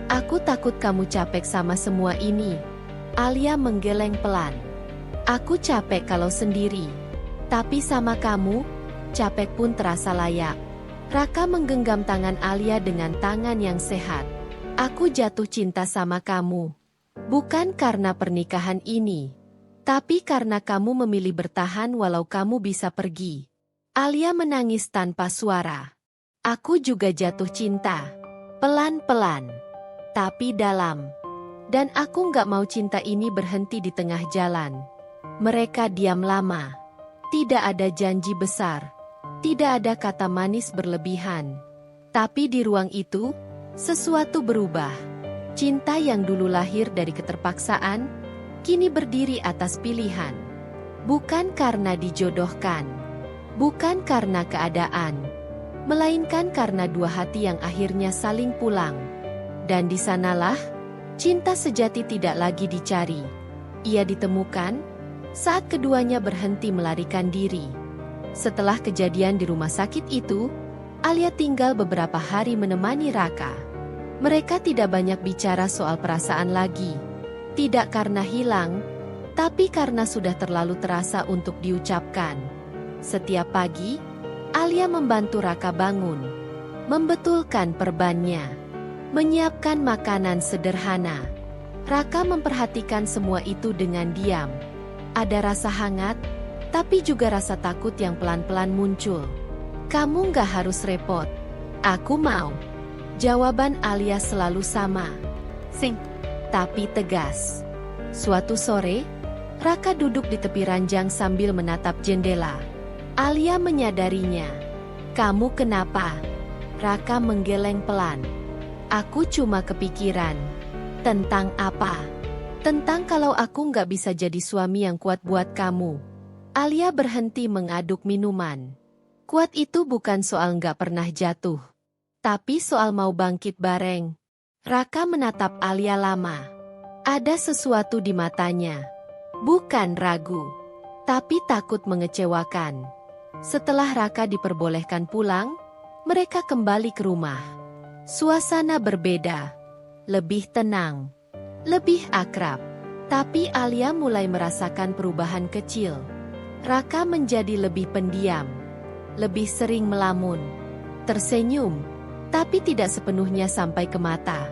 Aku takut kamu capek sama semua ini. Alia menggeleng pelan. Aku capek kalau sendiri. Tapi sama kamu, capek pun terasa layak. Raka menggenggam tangan Alia dengan tangan yang sehat. Aku jatuh cinta sama kamu. Bukan karena pernikahan ini. Tapi karena kamu memilih bertahan walau kamu bisa pergi. Alia menangis tanpa suara. Aku juga jatuh cinta. Pelan-pelan. Tapi dalam. Dan aku nggak mau cinta ini berhenti di tengah jalan. Mereka diam lama. Tidak ada janji besar. Tidak ada kata manis berlebihan. Tapi di ruang itu, sesuatu berubah. Cinta yang dulu lahir dari keterpaksaan, kini berdiri atas pilihan. Bukan karena dijodohkan. Bukan karena keadaan. Melainkan karena dua hati yang akhirnya saling pulang. Dan di sanalah, cinta sejati tidak lagi dicari. Ia ditemukan saat keduanya berhenti melarikan diri. Setelah kejadian di rumah sakit itu, Alia tinggal beberapa hari menemani Raka. Mereka tidak banyak bicara soal perasaan lagi. Tidak karena hilang, tapi karena sudah terlalu terasa untuk diucapkan. Setiap pagi, Alia membantu Raka bangun, membetulkan perbannya, menyiapkan makanan sederhana, Raka memperhatikan semua itu dengan diam. Ada rasa hangat, tapi juga rasa takut yang pelan-pelan muncul. Kamu nggak harus repot. Aku mau. Jawaban Alia selalu sama. Sing. Tapi tegas. Suatu sore, Raka duduk di tepi ranjang sambil menatap jendela. Alia menyadarinya. Kamu kenapa? Raka menggeleng pelan. Aku cuma kepikiran. Tentang apa? Tentang kalau aku nggak bisa jadi suami yang kuat buat kamu. Alia berhenti mengaduk minuman. Kuat itu bukan soal nggak pernah jatuh, tapi soal mau bangkit bareng. Raka menatap Alia lama. Ada sesuatu di matanya. Bukan ragu, tapi takut mengecewakan. Setelah Raka diperbolehkan pulang, mereka kembali ke rumah. Suasana berbeda, lebih tenang, lebih akrab. Tapi Alia mulai merasakan perubahan kecil. Raka menjadi lebih pendiam, lebih sering melamun, tersenyum, tapi tidak sepenuhnya sampai ke mata.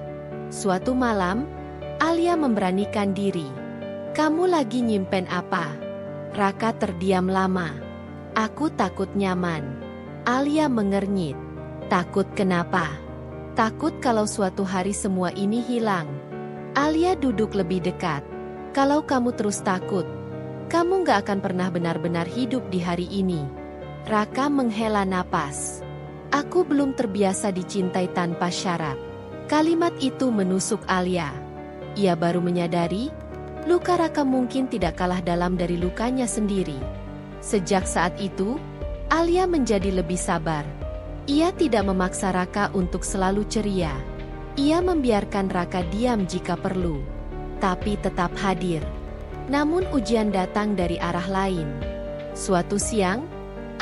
Suatu malam, Alia memberanikan diri. Kamu lagi nyimpen apa? Raka terdiam lama. Aku takut nyaman. Alia mengernyit. Takut kenapa? Takut kalau suatu hari semua ini hilang. Alia duduk lebih dekat. Kalau kamu terus takut, kamu gak akan pernah benar-benar hidup di hari ini. Raka menghela napas. Aku belum terbiasa dicintai tanpa syarat. Kalimat itu menusuk Alia. Ia baru menyadari, luka Raka mungkin tidak kalah dalam dari lukanya sendiri. Sejak saat itu, Alia menjadi lebih sabar. Ia tidak memaksa Raka untuk selalu ceria. Ia membiarkan Raka diam jika perlu, tapi tetap hadir. Namun ujian datang dari arah lain. Suatu siang,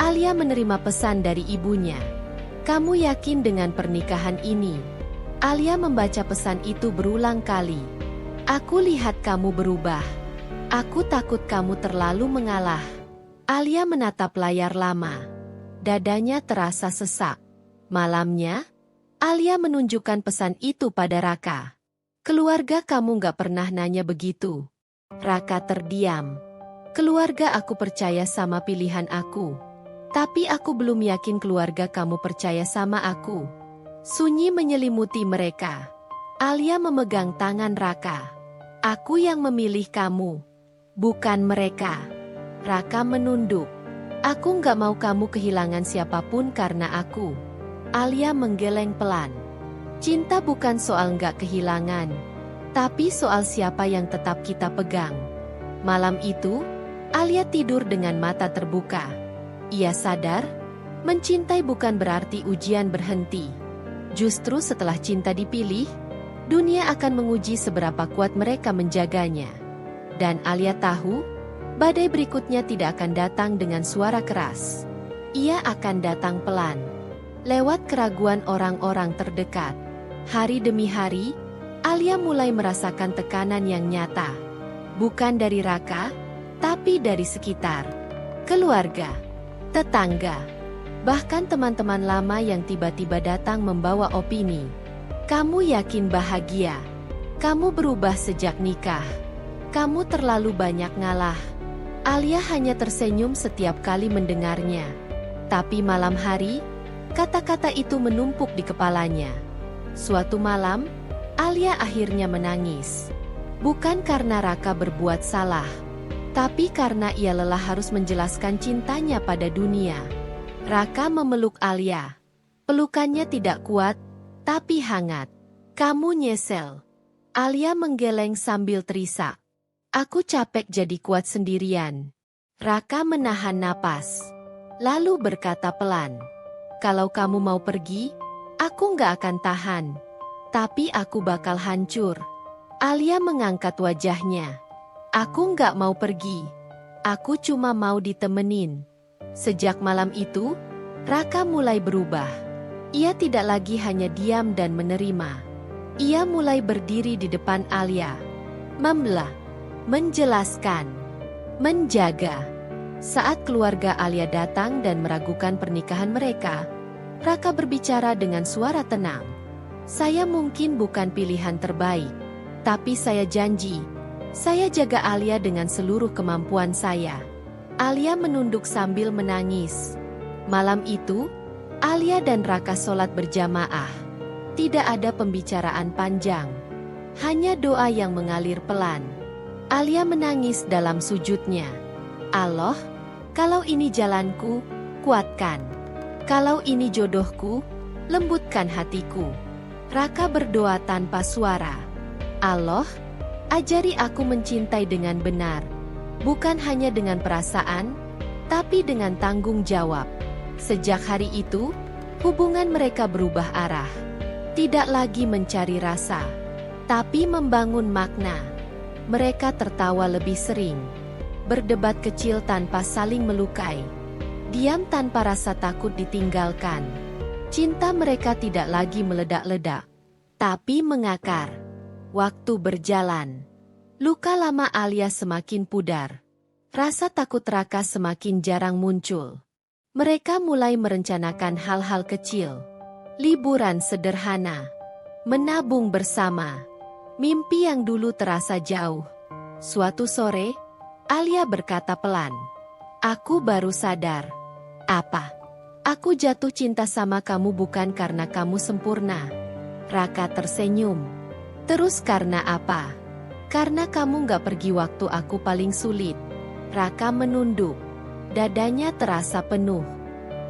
Alia menerima pesan dari ibunya. Kamu yakin dengan pernikahan ini? Alia membaca pesan itu berulang kali. Aku lihat kamu berubah. Aku takut kamu terlalu mengalah. Alia menatap layar lama. Dadanya terasa sesak. Malamnya, Alia menunjukkan pesan itu pada Raka. Keluarga kamu gak pernah nanya begitu. Raka terdiam. Keluarga aku percaya sama pilihan aku. Tapi aku belum yakin keluarga kamu percaya sama aku. Sunyi menyelimuti mereka. Alia memegang tangan Raka. Aku yang memilih kamu, bukan mereka. Raka menunduk. Aku gak mau kamu kehilangan siapapun karena aku. Alia menggeleng pelan. Cinta bukan soal gak kehilangan, tapi soal siapa yang tetap kita pegang. Malam itu, Alia tidur dengan mata terbuka. Ia sadar, mencintai bukan berarti ujian berhenti. Justru setelah cinta dipilih, dunia akan menguji seberapa kuat mereka menjaganya. Dan Alia tahu, badai berikutnya tidak akan datang dengan suara keras. Ia akan datang pelan, lewat keraguan orang-orang terdekat. Hari demi hari, Alia mulai merasakan tekanan yang nyata. Bukan dari Raka, tapi dari sekitar. Keluarga, tetangga, bahkan teman-teman lama yang tiba-tiba datang membawa opini. Kamu yakin bahagia? Kamu berubah sejak nikah. Kamu terlalu banyak ngalah. Alia hanya tersenyum setiap kali mendengarnya. Tapi malam hari, kata-kata itu menumpuk di kepalanya. Suatu malam, Alia akhirnya menangis. Bukan karena Raka berbuat salah, tapi karena ia lelah harus menjelaskan cintanya pada dunia. Raka memeluk Alia. Pelukannya tidak kuat, tapi hangat. Kamu nyesel. Alia menggeleng sambil terisak. Aku capek jadi kuat sendirian. Raka menahan napas, lalu berkata pelan. Kalau kamu mau pergi, aku nggak akan tahan. Tapi aku bakal hancur. Alia mengangkat wajahnya. Aku nggak mau pergi. Aku cuma mau ditemenin. Sejak malam itu, Raka mulai berubah. Ia tidak lagi hanya diam dan menerima. Ia mulai berdiri di depan Alia. Membelah, menjelaskan, menjaga. Saat keluarga Alia datang dan meragukan pernikahan mereka, Raka berbicara dengan suara tenang. Saya mungkin bukan pilihan terbaik, Tapi saya janji, saya jaga Alia dengan seluruh kemampuan saya. Alia menunduk sambil menangis. Malam itu, Alia dan Raka sholat berjamaah. Tidak ada pembicaraan panjang. Hanya doa yang mengalir pelan. Alia menangis dalam sujudnya. Allah, kalau ini jalanku, kuatkan. Kalau ini jodohku, lembutkan hatiku. Raka berdoa tanpa suara. Allah, ajari aku mencintai dengan benar. Bukan hanya dengan perasaan, tapi dengan tanggung jawab. Sejak hari itu, hubungan mereka berubah arah. Tidak lagi mencari rasa, tapi membangun makna. Mereka tertawa lebih sering. Berdebat kecil tanpa saling melukai. Diam tanpa rasa takut ditinggalkan. Cinta mereka tidak lagi meledak-ledak, tapi mengakar. Waktu berjalan. Luka lama Alia semakin pudar. Rasa takut Raka semakin jarang muncul. Mereka mulai merencanakan hal-hal kecil. Liburan sederhana. Menabung bersama. Mimpi yang dulu terasa jauh. Suatu sore, Alia berkata pelan. Aku baru sadar. Apa? Aku jatuh cinta sama kamu bukan karena kamu sempurna. Raka tersenyum. Terus karena apa? Karena kamu gak pergi waktu aku paling sulit. Raka menunduk. Dadanya terasa penuh.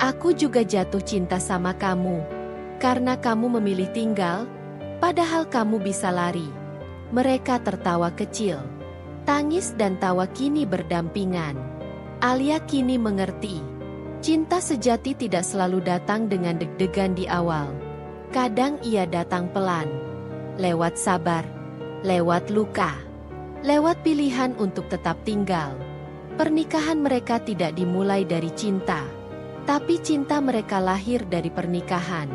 Aku juga jatuh cinta sama kamu. Karena kamu memilih tinggal, padahal kamu bisa lari. Mereka tertawa kecil. Tangis dan tawa kini berdampingan. Alia kini mengerti. Cinta sejati tidak selalu datang dengan deg-degan di awal. Kadang ia datang pelan. Lewat sabar. Lewat luka. Lewat pilihan untuk tetap tinggal. Pernikahan mereka tidak dimulai dari cinta. Tapi cinta mereka lahir dari pernikahan.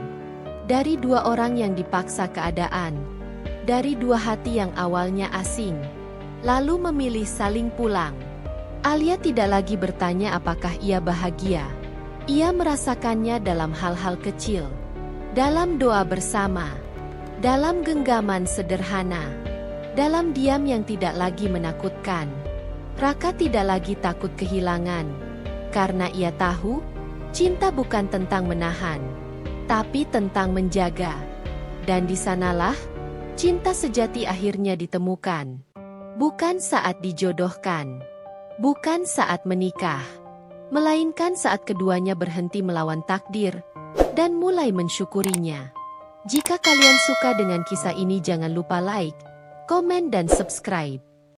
Dari dua orang yang dipaksa keadaan. Dari dua hati yang awalnya asing. Lalu memilih saling pulang. Alia tidak lagi bertanya apakah ia bahagia. Ia merasakannya dalam hal-hal kecil. Dalam doa bersama. Dalam genggaman sederhana. Dalam diam yang tidak lagi menakutkan. Raka tidak lagi takut kehilangan. Karena ia tahu, cinta bukan tentang menahan, tapi tentang menjaga. Dan di sanalah, cinta sejati akhirnya ditemukan. Bukan saat dijodohkan. Bukan saat menikah, melainkan saat keduanya berhenti melawan takdir dan mulai mensyukurinya. Jika kalian suka dengan kisah ini jangan lupa like, komen dan subscribe.